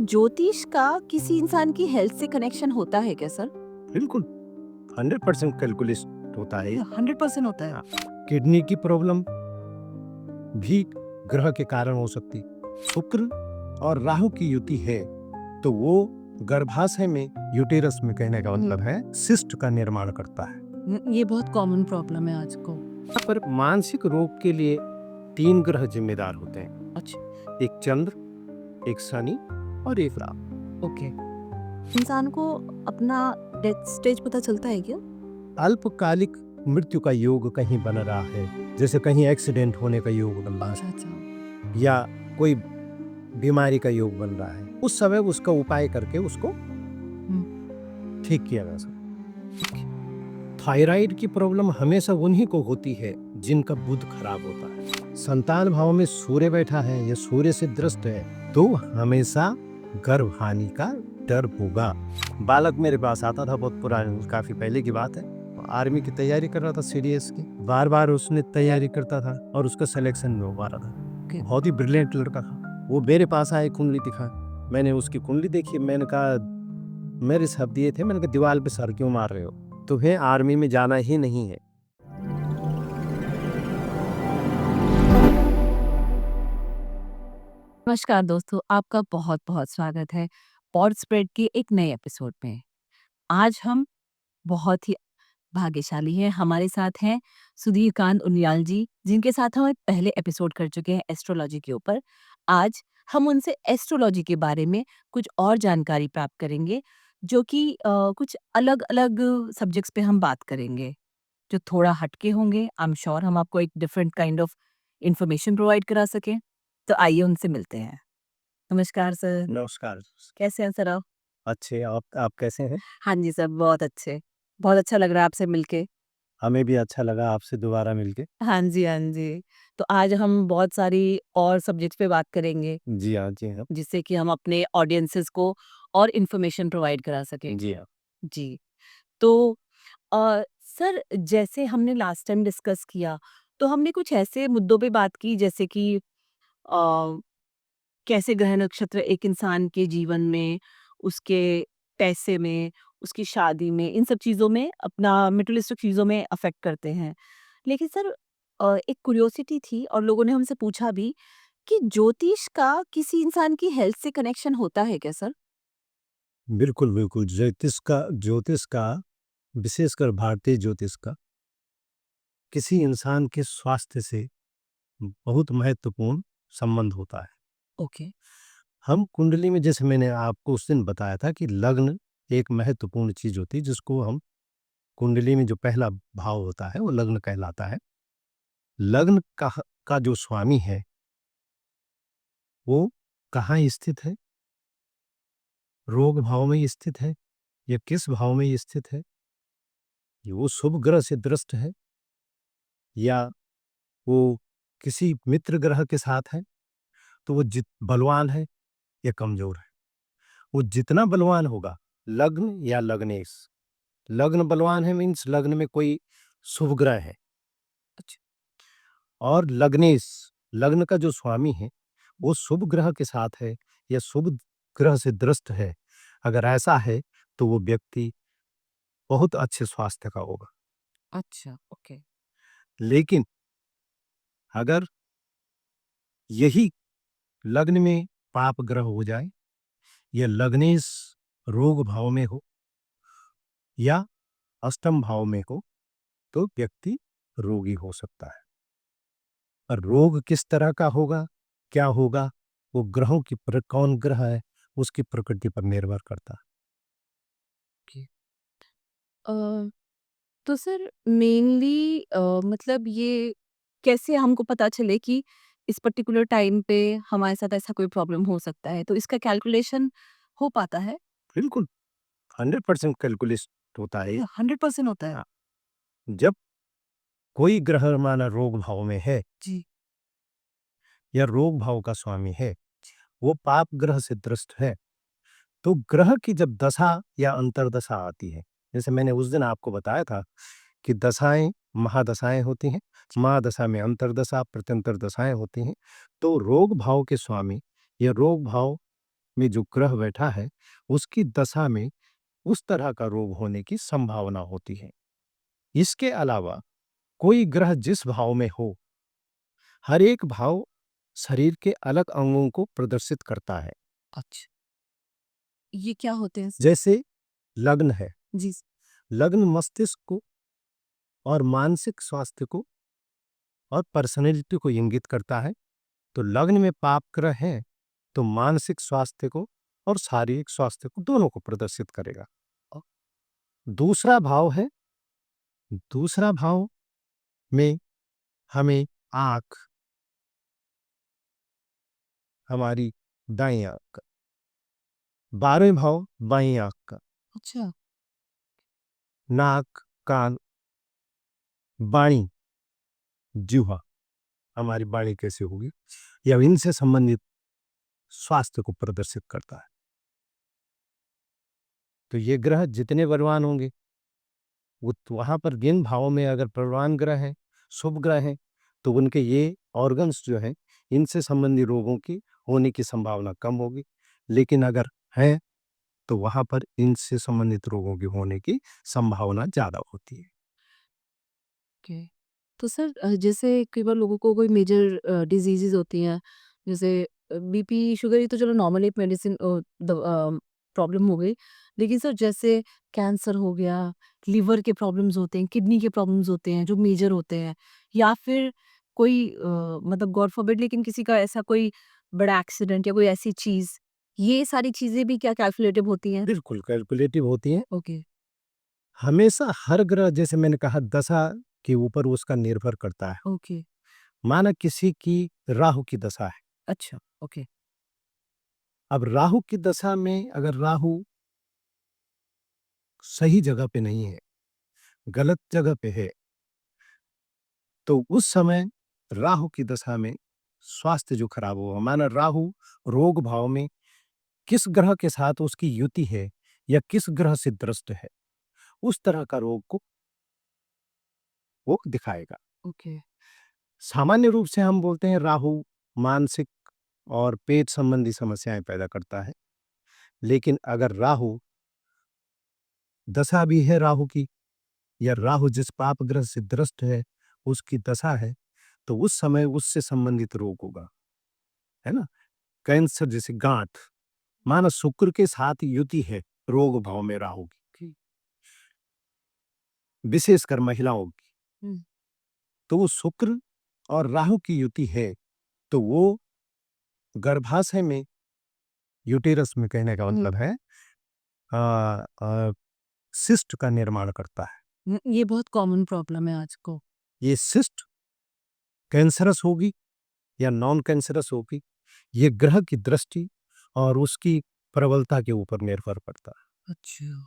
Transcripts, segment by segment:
ज्योतिष का किसी इंसान की हेल्थ से कनेक्शन होता है क्या सर? बिल्कुल 100% कैलकुलेट होता है। 100% होता है। हाँ, किडनी की प्रॉब्लम भी ग्रह के कारण हो सकती। शुक्र और राहु की युति है तो वो गर्भाशय में यूटेरस में कहने का मतलब है सिस्ट का निर्माण करता है। ये बहुत कॉमन प्रॉब्लम है आज को। यहाँ पर मानसिक रोग के लिए 3 ग्रह जिम्मेदार होते हैं। अच्छा, एक चंद्र, एक शनि और एक राहु। ओके। इंसान को अपना डेथ स्टेज पता चलता है क्या? अल्पकालिक मृत्यु का योग कहीं बन रहा है, जैसे कहीं एक्सीडेंट होने का योग बन रहा है अच्छा। या कोई बीमारी का योग बन रहा है, उस समय उसका उपाय करके उसको ठीक किया जा सकता। थायराइड की प्रॉब्लम हमेशा उन्हीं को होती है जिनका बुध खराब होता है। संतान भाव में सूर्य बैठा है या सूर्य से ग्रस्त है तो हमेशा गर्भ हानि का डर होगा। बालक मेरे पास आता था, बहुत पुरानी काफी पहले की बात है, आर्मी की तैयारी कर रहा था, सीडीएस की। बार बार उसने तैयारी करता था और उसका सिलेक्शन नहीं हो पा रहा था। बहुत ही ब्रिलियंट लड़का था। वो मेरे पास आए, कुंडली दिखा। मैंने उसकी कुंडली देखी। मैंने कहा, मेरे शब्द ये थे, मैंने कहा दीवार पे सर क्यों मार रहे हो, तुम्हें आर्मी में जाना ही नहीं है। नमस्कार दोस्तों, आपका बहुत बहुत स्वागत है पॉड स्प्रेड के एक नए एपिसोड में। आज हम बहुत ही भाग्यशाली हैं, हमारे साथ हैं सुधीर कांत उनियाल जी, जिनके साथ हम एक पहले एपिसोड कर चुके हैं एस्ट्रोलॉजी के ऊपर। आज हम उनसे एस्ट्रोलॉजी के बारे में कुछ और जानकारी प्राप्त करेंगे, जो कि कुछ अलग-अलग सब्जेक्ट्स पे हम बात करेंगे, जो थोड़ा हटके होंगे। आई एम श्योर हम आपको एक different kind of information provide करा सकें। तो आइए उनसे मिलते हैं। नमस्कार सर, नमस्कार। कैसे हैं सर आप? अच्छे, आप कैसे हैं? हाँ जी सर, बहुत अच्छे। बहुत अच्छा लग रहा है आपसे मिलके। हमें भी अच्छा लगा आपसे दोबारा मिलके। हाँ जी, हाँ जी। तो आज हम बहुत सारी और सब्जेक्ट्स पे बात करेंगे, जी हाँ, जी हाँ। जिससे कि हम अपने ऑडियंसेस को और इन्फॉर्मेशन प्रोवाइड करा सकें। जी हाँ। जी, तो सर जैसे हमने लास्ट टाइम डिस्कस किया, तो हमने कुछ ऐसे मुद्दों पे बात की जैसे कि कैसे ग्रह नक्षत्र एक इंसान के जीवन में, उसके पैसे में, उसकी शादी में, इन सब चीज़ों में अपना मटेरियलिस्टिक चीज़ों में अफ़ेक्ट करते हैं। लेकिन सर एक क्यूरियोसिटी थी और लोगों ने हमसे पूछा भी कि ज्योतिष का किसी इंसान की हेल्थ से कनेक्शन होता है क्या सर? बिल्कुल, बिल्कुल। ज्योतिष का विशेषकर भारतीय ज्योतिष का किसी इंसान के स्वास्थ्य से बहुत महत्वपूर्ण संबंध होता है। ओके। हम कुंडली में, जैसे मैंने आपको उस दिन बताया था कि लग्न एक महत्वपूर्ण चीज़ होती है जिसको हम कुंडली में जो पहला भाव होता है वो लग्न कहलाता है। लग्न का जो स्वामी है वो कहाँ स्थित है, रोग भाव में स्थित है या किस भाव में स्थित है, ये वो शुभ ग्रह से ग्रस्त है या वो किसी मित्र ग्रह के साथ है, तो वो जित बलवान है या कमजोर है। वो जितना बलवान होगा, लग्न या लग्नेश, लग्न बलवान है मीन्स लग्न में कोई शुभ ग्रह है। अच्छा। और लग्नेश, लग्न का जो स्वामी है वो शुभ ग्रह के साथ है या शुभ ग्रह से ग्रस्त है, अगर ऐसा है तो वो व्यक्ति बहुत अच्छे स्वास्थ्य का होगा। अच्छा, ओके। लेकिन अगर यही लग्न में पाप ग्रह हो जाए या लग्नेश रोग भाव में हो या अष्टम भाव में हो तो व्यक्ति रोगी हो सकता है। और रोग किस तरह का होगा, क्या होगा, वो ग्रहों की कौन ग्रह है उसकी प्रकृति पर निर्भर करता है। अ, तो सर मेनली मतलब ये कैसे हमको पता चले कि इस पर्टिकुलर टाइम पे हमारे साथ ऐसा कोई प्रॉब्लम हो सकता है, तो इसका कैलकुलेशन हो पाता है? बिल्कुल 100% कैलकुलेट होता है। 100% होता है? हाँ, जब कोई ग्रह माना रोग भाव में है जी। या रोग भाव का स्वामी है, वो पाप ग्रह से ग्रस्त है, तो ग्रह की जब दशा या अंतर्दशा आती है, जैसे मैंने उस दिन आपको बताया था कि दशाएं महादशाएं होती हैं, महादशा में अंतर्दशा प्रत्यंतर दशाएं होती हैं, तो रोग भाव के स्वामी या रोग भाव में जो ग्रह बैठा है उसकी दशा में उस तरह का रोग होने की संभावना होती है। इसके अलावा कोई ग्रह जिस भाव में हो, हर एक भाव शरीर के अलग अंगों को प्रदर्शित करता है। अच्छा, ये क्या होते हैं? जैसे लग्न है, जी। लग्न मस्तिष्क को और मानसिक स्वास्थ्य को और पर्सनैलिटी को इंगित करता है। तो लग्न में पाप ग्रह है तो मानसिक स्वास्थ्य को और शारीरिक स्वास्थ्य को दोनों को प्रदर्शित करेगा। दूसरा भाव है, दूसरा भाव में हमें आंख, हमारी दाईं आंख का, 12वें भाव बाईं आंख का, अच्छा। नाक, कान, वाणी, जिह्वा, हमारी वाणी कैसे होगी, या इनसे संबंधित स्वास्थ्य को प्रदर्शित करता है। तो ये ग्रह जितने बलवान होंगे, वहां पर जिन भावों में अगर बलवान ग्रह हैं, शुभ ग्रह हैं, तो उनके ये ऑर्गन्स जो हैं, इनसे संबंधित रोगों की होने की संभावना कम होगी। लेकिन अगर है तो वहां पर इनसे संबंधित रोगों की होने की संभावना ज्यादा होती है। ओके। तो सर जैसे कई बार लोगों को कोई मेजर डिजीजेस होती हैं, जैसे बीपी, शुगर, ये तो चलो नॉर्मल एक मेडिसिन प्रॉब्लम हो गई। लेकिन सर जैसे कैंसर हो गया, लिवर के प्रॉब्लम्स होते हैं, किडनी के प्रॉब्लम्स होते हैं जो मेजर होते हैं, या फिर कोई मतलब गॉड फॉरबिड, लेकिन किसी का ऐसा कोई बड़ा एक्सीडेंट या कोई ऐसी चीज़, ये सारी चीज़ें भी क्या कैलकुलेटिव होती हैं? बिल्कुल कैलकुलेटिव होती हैं। ओके, हमेशा हर ग्रह, जैसे मैंने कहा, दशा के ऊपर उसका निर्भर करता है। ओके। माना किसी की राहु की दशा है, अच्छा, ओके। अब राहु की दशा में अगर राहु सही जगह पे नहीं है, गलत जगह पे है, तो उस समय राहु की दशा में स्वास्थ्य जो खराब होगा, माना राहु रोग भाव में किस ग्रह के साथ उसकी युति है या किस ग्रह से ग्रस्त है, उस तरह का रोग को वो दिखाएगा। ओके। सामान्य रूप से हम बोलते हैं राहु मानसिक और पेट संबंधी समस्याएं पैदा करता है। लेकिन अगर राहु दशा भी है राहु की, या राहु जिस पाप ग्रह से ग्रस्त है उसकी दशा है, तो उस समय उससे संबंधित रोग होगा, है ना। कैंसर जैसे गांठ, माना शुक्र के साथ युति है रोग भाव में राहु की, विशेषकर महिलाओं की, हुँ। तो वो शुक्र और राहु की युति है, तो वो गर्भाशय में, यूटेरस में, कहने का हुँ। मतलब है सिस्ट का निर्माण करता है। ये बहुत कॉमन प्रॉब्लम है आज को। ये सिस्ट कैंसरस होगी या नॉन कैंसरस होगी, ये ग्रह की दृष्टि और उसकी प्रबलता के ऊपर निर्भर करता है। अच्छा।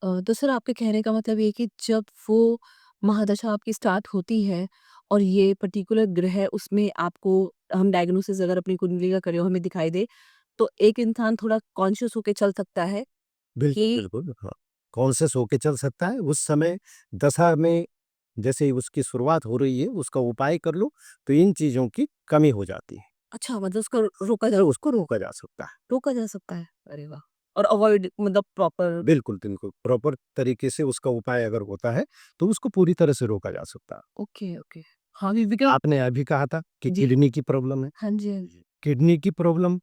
तो सर आपके कहने का मतलब ये है कि जब वो महादशा आपकी स्टार्ट होती है और ये पर्टिकुलर ग्रह उसमें आपको, हम डायग्नोसिस अगर अपनी कुंडली का करें और हमें दिखाई दे, तो एक इंसान थोड़ा कॉन्शियस होके चल सकता है बिल्कुल, कि बिल्कुल, हाँ। कॉन्शियस होके चल सकता है उस समय दशा में, जैसे ही उसकी शुरुआत हो रही है, उसका उपाय कर लो, तो इन चीज़ों की कमी हो जाती है। अच्छा, मतलब उसको तो उसको रोका जा सकता है। रोका जा सकता है। अरे वाह! और अवॉइड मतलब प्रॉपर। बिल्कुल, बिल्कुल, प्रॉपर तरीके से उसका उपाय अगर होता है, तो उसको पूरी तरह से रोका जा सकता है। Okay, okay. हाँ, बिकॉज़ आपने अभी कहा था कि जी। किडनी की प्रॉब्लम है। हाँ जी, हाँ जी। किडनी की प्रॉब्लम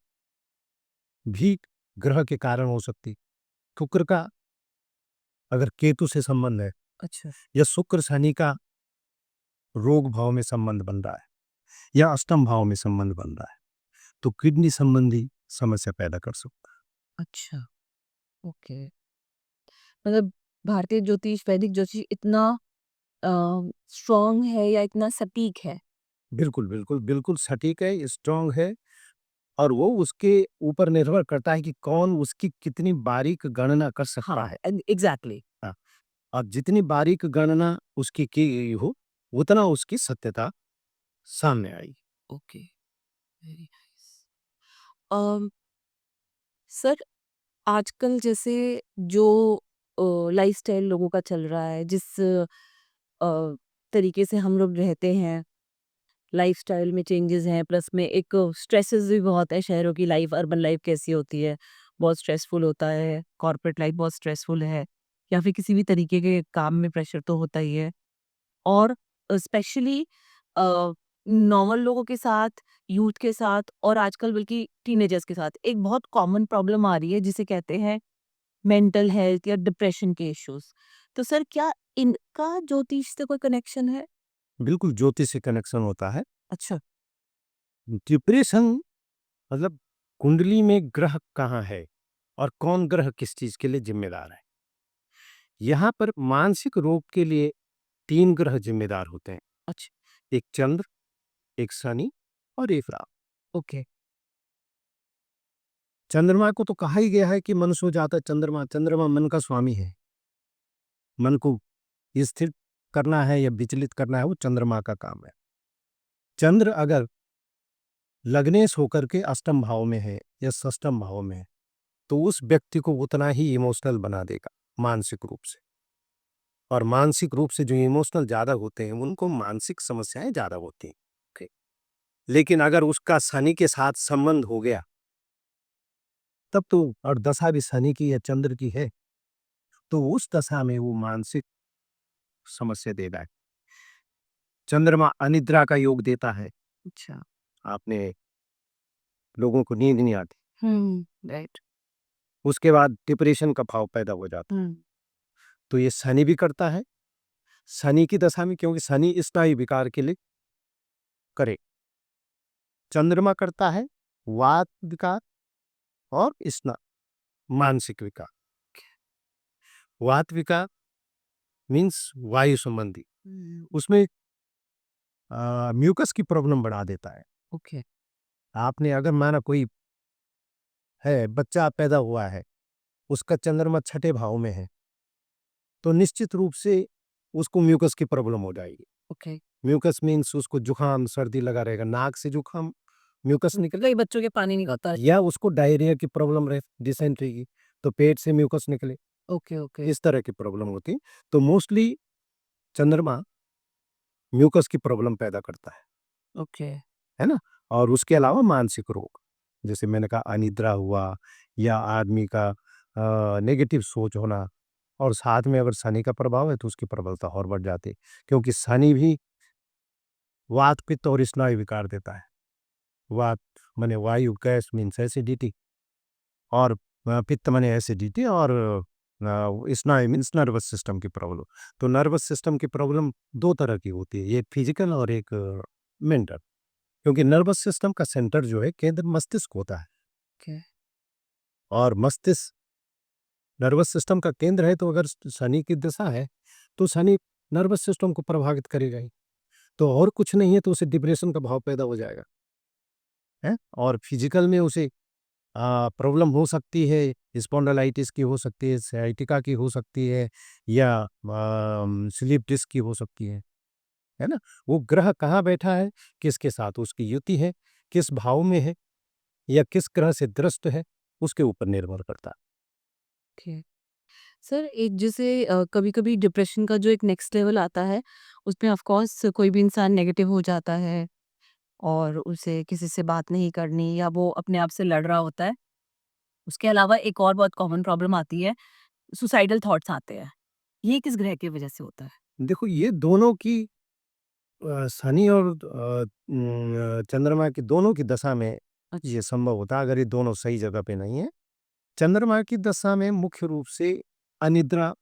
भी ग्रह के कारण हो सकती है। शुक्र का अगर केतु से संबंध है, अच्छा। या शुक्र शनि का रोग भाव में संबंध बन रहा है, या अष्टम भाव में संबंध बन रहा है, तो किडनी संबंधी समस्या पैदा कर सकता अच्छा, ओके। मतलब भारतीय ज्योतिष, वैदिक ज्योतिष इतना अ, स्ट्रॉन्ग है या इतना सटीक है? है। बिल्कुल, बिल्कुल, बिल्कुल सटीक है, स्ट्रॉन्ग है, और वो उसके ऊपर निर्भर करता है कि कौन उसकी कितनी बारीक गणना कर सकता हाँ, है। एग्ज़ैक्टली। हाँ, और जितनी बारीक गणना उसकी की गई हो, उतना उसकी सत्यता सामने आई। Okay, very nice. Um, sir आजकल जैसे जो लाइफ़स्टाइल लोगों का चल रहा है, जिस तरीके से हम लोग रहते हैं, लाइफ़स्टाइल में चेंजेस हैं, प्लस में एक स्ट्रेसेस भी बहुत है, शहरों की लाइफ़, अर्बन लाइफ़ कैसी होती है, बहुत स्ट्रेसफुल होता है, कॉर्पोरेट लाइफ़ बहुत स्ट्रेसफुल है, या फिर किसी भी तरीके के काम में प्रेशर तो होता ही है। और स्पेशली नॉर्मल लोगों के साथ, यूथ के साथ और आजकल बल्कि टीनेजर्स के साथ एक बहुत कॉमन प्रॉब्लम आ रही है जिसे कहते हैं मेंटल हेल्थ या डिप्रेशन के इश्यूज़। तो सर क्या इनका ज्योतिष से कोई कनेक्शन है? बिल्कुल ज्योतिष से कनेक्शन होता है। अच्छा। डिप्रेशन मतलब कुंडली में ग्रह कहाँ है और कौन ग्रह किस चीज के लिए जिम्मेदार है। यहाँ पर मानसिक रोग के लिए 3 ग्रह जिम्मेदार होते हैं। अच्छा। एक चंद्र, एक शनि और एक राहु। ओके। चंद्रमा को तो कहा ही गया है कि मनुष्य हो जाता है चंद्रमा। चंद्रमा मन का स्वामी है। मन को स्थिर करना है या विचलित करना है, वो चंद्रमा का काम है। चंद्र अगर लग्नेश होकर के अष्टम भाव में है या षष्ठम भाव में है, तो उस व्यक्ति को उतना ही इमोशनल बना देगा मानसिक रूप से। और मानसिक रूप से जो इमोशनल ज्यादा होते हैं उनको मानसिक समस्याएं ज्यादा होती हैं। Okay? लेकिन अगर उसका शनि के साथ संबंध हो गया तब तो, और दशा भी शनि की या चंद्र की है, तो उस दशा में वो मानसिक समस्या देगा। चंद्रमा अनिद्रा का योग देता है। अच्छा। आपने लोगों को नींद नहीं आती। राइट। उसके बाद डिप्रेशन का भाव पैदा हो जाता है। तो ये शनि भी करता है। शनि की दशा में, क्योंकि शनि स्नायु विकार के लिए करे। चंद्रमा करता है वात विकार और स्ना मानसिक विकार। वात विकार मीन्स वायु संबंधी, उसमें म्यूकस की प्रॉब्लम बढ़ा देता है। ओके। आपने अगर माना कोई है बच्चा पैदा हुआ है, उसका चंद्रमा छठे भाव में है, तो निश्चित रूप से उसको म्यूकस की प्रॉब्लम हो जाएगी। ओके। म्यूकस मीन्स उसको जुकाम सर्दी लगा रहेगा, नाक से जुकाम म्यूकस निकले, कई बच्चों के पानी नहीं होता है। या उसको डायरिया की प्रॉब्लम रहे, डिसेंट्री की, तो पेट से म्यूकस निकले, ओके, ओके, इस तरह की प्रॉब्लम होती है। तो मोस्टली चंद्रमा म्यूकस की प्रॉब्लम पैदा करता ओके। है ना। और उसके अलावा मानसिक रोग, जैसे मैंने कहा अनिद्रा हुआ, या आदमी का नेगेटिव सोच होना, और साथ में अगर शनि का प्रभाव है तो उसकी प्रबलता और बढ़ जाती है, क्योंकि शनि भी वात पित्त और स्नायु विकार देता है। वात माने वायु, गैस मीन्स एसिडिटी, और पित्त माने एसिडिटी, और स्नायु मीन्स नर्वस सिस्टम की प्रॉब्लम। तो नर्वस सिस्टम की प्रॉब्लम दो तरह की होती है, एक फिजिकल और एक मेंटल। क्योंकि नर्वस सिस्टम का सेंटर जो है केंद्र मस्तिष्क होता है, ओके। और मस्तिष्क नर्वस सिस्टम का केंद्र है। तो अगर शनि की दशा है तो शनि नर्वस सिस्टम को प्रभावित करेगा ही, तो और कुछ नहीं है तो उसे डिप्रेशन का भाव पैदा हो जाएगा है। और फिजिकल में उसे प्रॉब्लम हो सकती है, स्पॉन्डिलाइटिस की हो सकती है, sciatica की हो सकती है, या स्लीप डिस्क की हो सकती है ना। वो ग्रह कहाँ बैठा है, किसके साथ उसकी युति है, किस भाव में है, या किस ग्रह से ग्रस्त है, उसके ऊपर निर्भर करता ओके। सर एक जैसे कभी-कभी डिप्रेशन का जो एक नेक्स्ट लेवल आता है, उसमें ऑफ कोर्स कोई भी इंसान नेगेटिव हो जाता है और उसे किसी से बात नहीं करनी या वो अपने आप से लड़ रहा होता है। उसके अलावा एक और बहुत कॉमन प्रॉब्लम आती है, सुसाइडल थॉट्स आते हैं। ये किस ग्रह की वजह से होता है? है। देखो ये दोनों की शनि और चंद्रमा की दोनों की दशा में अच्छा। ये संभव होता है, अगर ये दोनों सही जगह पे नहीं है। चंद्रमा की दशा में मुख्य रूप से अनिद्रा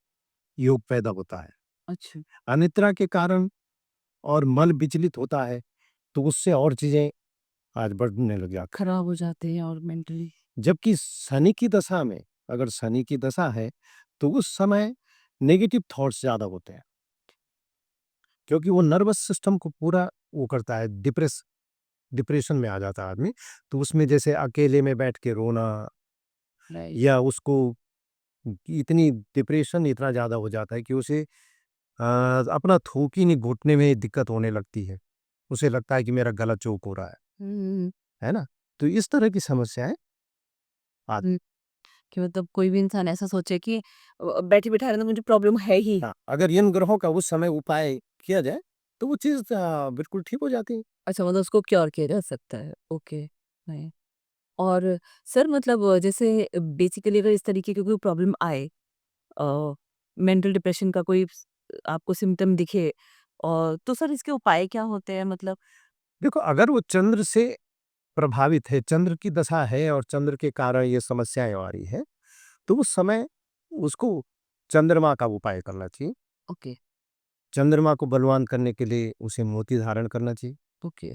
योग पैदा होता है। अच्छा। अनिद्रा के कारण और मन विचलित होता है, तो उससे और चीजें आज बढ़ने लग जाती खराब हो जाते हैं और मेंटली। हैं। जबकि शनि की दशा में, अगर शनि की दशा है तो उस समय नेगेटिव थॉट्स ज्यादा होते हैं, क्योंकि वो नर्वस सिस्टम को पूरा वो करता है, डिप्रेशन में आ जाता है आदमी। तो उसमें जैसे अकेले में बैठ के रोना, राइट। या उसको इतनी डिप्रेशन इतना ज़्यादा हो जाता है कि उसे अपना थूक ही नहीं घुटने में दिक्कत होने लगती है। उसे लगता है कि मेरा गला चोक हो रहा हुँ, है ना? तो इस तरह की समस्याएँ आती हुँ। कि मतलब कोई भी इंसान ऐसा सोचे कि बैठे-बिठाए तो मुझे प्रॉब्लम है ही। हाँ, अगर इन ग्रहों का उस समय उपाय किया जाए तो वो चीज़ बिल्कुल ठीक हो जाती है। अच्छा, मतलब उसको क्योर किया जा सकता है। ओके, नहीं। और सर मतलब जैसे बेसिकली अगर इस तरीके की कोई प्रॉब्लम आए, मेंटल डिप्रेशन का कोई आपको सिम्पटम दिखे, और तो सर इसके उपाय क्या होते हैं मतलब? देखो, अगर वो चंद्र से प्रभावित है, चंद्र की दशा है और चंद्र के कारण ये समस्याएँ आ रही हैं, तो उस समय उसको चंद्रमा का उपाय करना चाहिए। ओके, चंद्रमा को बलवान करने के लिए उसे मोती धारण करना चाहिए। ओके,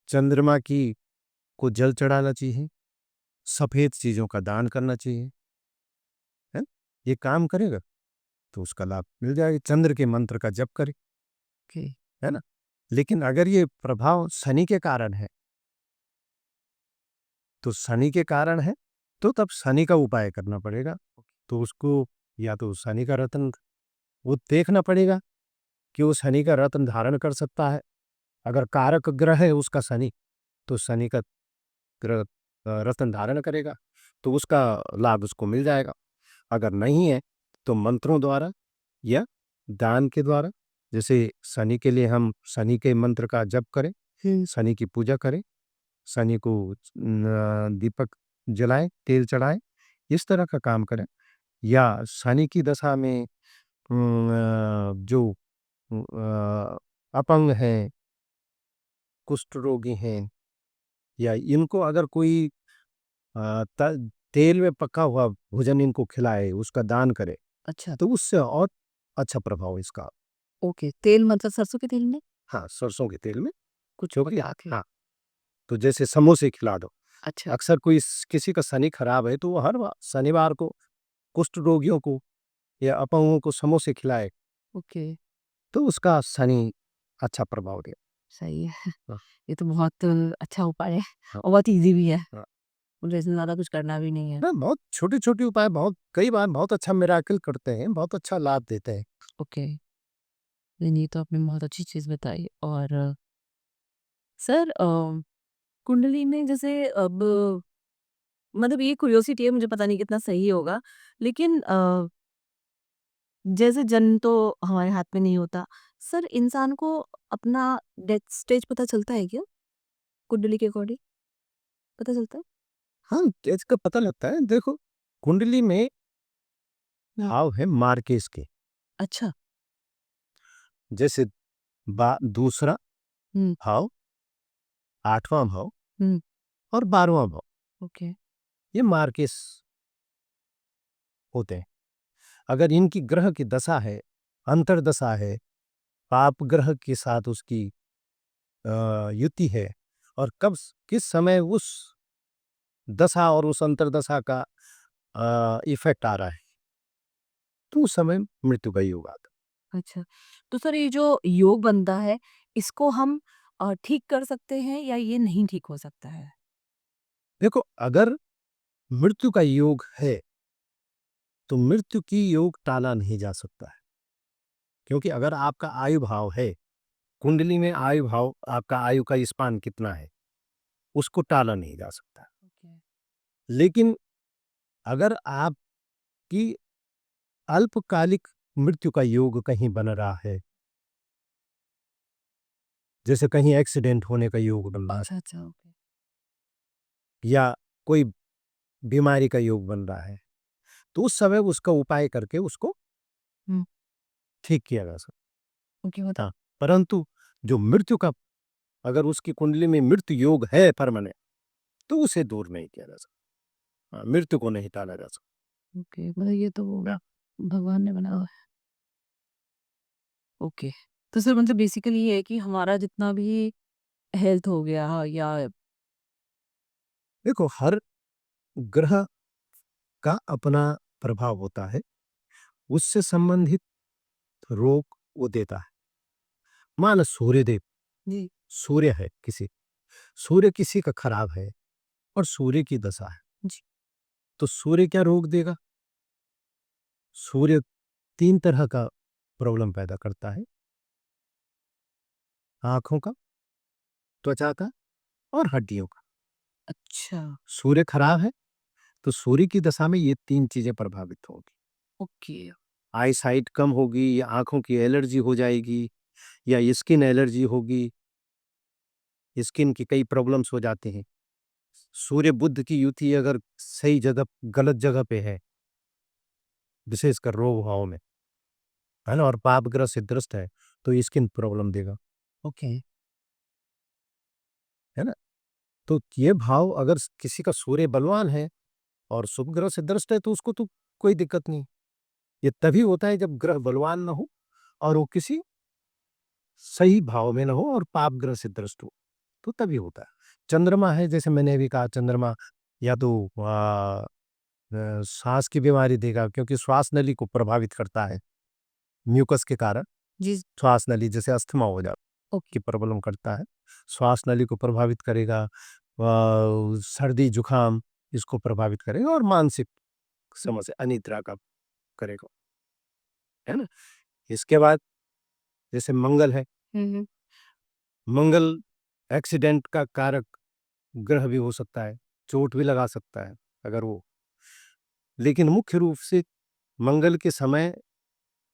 चंद्रमा की को जल चढ़ाना चाहिए, सफ़ेद चीज़ों का दान करना चाहिए, है? ये काम करेगा तो उसका लाभ मिल जाएगा। चंद्र के मंत्र का जप करे, ओके। है ना? लेकिन अगर ये प्रभाव शनि के कारण है, तो शनि के कारण है, तो तब शनि का उपाय करना पड़ेगा। तो उसको या तो शनि का रत्न वो देखना पड़ेगा कि वो शनि का रत्न धारण कर सकता है। अगर कारक ग्रह है उसका शनि, तो शनि का ग्रह रत्न धारण करेगा, तो उसका लाभ उसको मिल जाएगा। अगर नहीं है, तो मंत्रों द्वारा या दान के द्वारा, जैसे शनि के लिए हम शनि के मंत्र का जप करें, हुँ, शनि की पूजा करें, शनि को दीपक जलाएँ, तेल चढ़ाएँ, इस तरह का काम करें। या शनि की दशा में जो अपंग हैं, कुष्ठ रोगी हैं, या इनको अगर कोई तेल में पका हुआ भोजन इनको खिलाए, उसका दान करे, अच्छा, तो उससे और अच्छा प्रभाव इसका। ओके। तेल मतलब सरसों के तेल में? हाँ, सरसों के तेल में, कुछ क्योंकि पका के? हाँ, तो जैसे समोसे खिला दो। अच्छा, अक्सर किसी का शनि खराब है, तो वो हर शनिवार को कुष्ठ रोगियों को या अपंगों को समोसे खिलाए, ओके, तो उसका शनि अच्छा प्रभाव दे। सही है। हाँ, ये तो बहुत अच्छा उपाय है हाँ, और बहुत ईज़ी भी है। हाँ। मुझे इसमें ज़्यादा कुछ करना भी नहीं है। ना, बहुत छोटे-छोटे उपाय बहुत कई बार बहुत अच्छा मिरेकल करते हैं, बहुत अच्छा लाभ देते हैं। ओके, नहीं, ये तो आपने बहुत अच्छी चीज़ बताई। और सर कुंडली में जैसे अब मतलब ये क्यूरियोसिटी है, मुझे पता नहीं कितना सही होगा, लेकिन जैसे जन्म तो हमारे हाथ में नहीं होता। सर इंसान को अपना डेथ स्टेज पता चलता है क्या? कुंडली के अकॉर्डिंग पता चलता है? हाँ, इसका पता लगता है। देखो, कुंडली में भाव है मार्केस के, अच्छा। जैसे दूसरा हुँ, भाव, 8वां भाव हुँ, और 12वां भाव, ओके, ये मार्केस होते हैं। अगर इनकी ग्रह की दशा है, अंतर्दशा है, पाप ग्रह के साथ उसकी युति है, और किस समय उस दशा और उस अंतर्दशा का इफेक्ट आ रहा है, तो उस समय मृत्यु का योग आता है। अच्छा। तो सर ये जो योग बनता है, इसको हम ठीक कर सकते हैं या ये नहीं ठीक हो सकता है? देखो, अगर मृत्यु का योग है, तो मृत्यु की योग टाला नहीं जा सकता है, क्योंकि अगर आपका आयु भाव है, कुंडली में आयु भाव, आपका आयु का स्पान कितना है, उसको टाला नहीं जा सकता। ओके। लेकिन अगर आपकी अल्पकालिक मृत्यु का योग कहीं बन रहा है, जैसे कहीं एक्सीडेंट होने का योग बन रहा है, अच्छा, अच्छा, ओके। या कोई बीमारी का योग बन रहा है, तो उस समय उसका उपाय करके उसको हुँ, ठीक किया जा सकता ओके है। मतलब। हाँ, परंतु जो मृत्यु का, अगर उसकी कुंडली में मृत्यु योग है परमानेंट, तो उसे दूर नहीं किया जा सकता। हाँ, मृत्यु को नहीं टाला जा सकता। ओके, मतलब ये तो हाँ। भगवान ने बनाया हुआ है। ओके। तो सर मतलब बेसिकली ये है कि हमारा जितना भी हेल्थ हो गया या देखो, हर ग्रह का अपना प्रभाव होता है, उससे संबंधित रोग वो देता है। मान सूर्यदेव, जी, सूर्य है किसी, सूर्य किसी का खराब है और सूर्य की दशा है, जी, तो सूर्य क्या रोग देगा? सूर्य 3 तरह का प्रॉब्लम पैदा करता है, आँखों का, त्वचा का और हड्डियों का। अच्छा, सूर्य खराब है, तो सूर्य की दशा में ये 3 चीज़ें प्रभावित होंगी। ओके, आई साइट कम होगी, या आँखों की एलर्जी हो जाएगी, या स्किन एलर्जी होगी, स्किन की कई प्रॉब्लम्स हो जाते हैं। सूर्य बुध की युति अगर सही जगह गलत जगह पे है, विशेषकर रोग भाव में, है ना, और पाप ग्रह से ग्रस्त है तो स्किन प्रॉब्लम देगा। ओके। है ना, तो ये भाव अगर किसी का सूर्य बलवान है और शुभ ग्रह से ग्रस्त है तो उसको तो कोई दिक्कत नहीं। ये तभी होता है जब ग्रह बलवान ना हो और वो किसी सही भाव में ना हो और पाप ग्रह से ग्रस्त हो, तो तभी होता है। चंद्रमा है, जैसे मैंने अभी कहा, चंद्रमा या तो सांस की बीमारी देगा, क्योंकि श्वास नली को प्रभावित करता है म्यूकस के कारण। जी। श्वास नली जैसे अस्थमा हो जाता ओके। की प्रॉब्लम करता है, श्वास नली को प्रभावित करेगा, सर्दी जुकाम इसको प्रभावित करेगा और मानसिक समस्या अनिद्रा का करेगा, है ना। इसके बाद जैसे मंगल है, हम्म। मंगल एक्सीडेंट का कारक ग्रह भी हो सकता है, चोट भी लगा सकता है अगर वो, लेकिन मुख्य रूप से मंगल के समय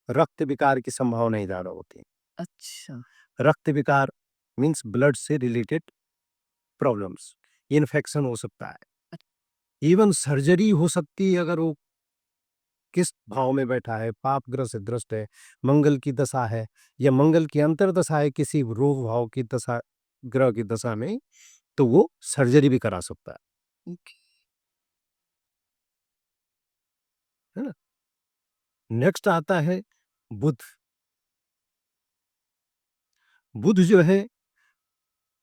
रक्त विकार की संभावना ज्यादा होती है। अच्छा। रक्त विकार मीन्स ब्लड से रिलेटेड प्रॉब्लम्स, इन्फेक्शन हो सकता है, इवन सर्जरी हो सकती है अगर वो किस भाव में बैठा है, पाप ग्रह से ग्रस्त है, मंगल की दशा है या मंगल की अंतर्दशा है किसी रोग भाव की दशा, ग्रह की दशा में, तो वो सर्जरी भी करा सकता ओके। है ना। नेक्स्ट आता है बुध। बुध जो है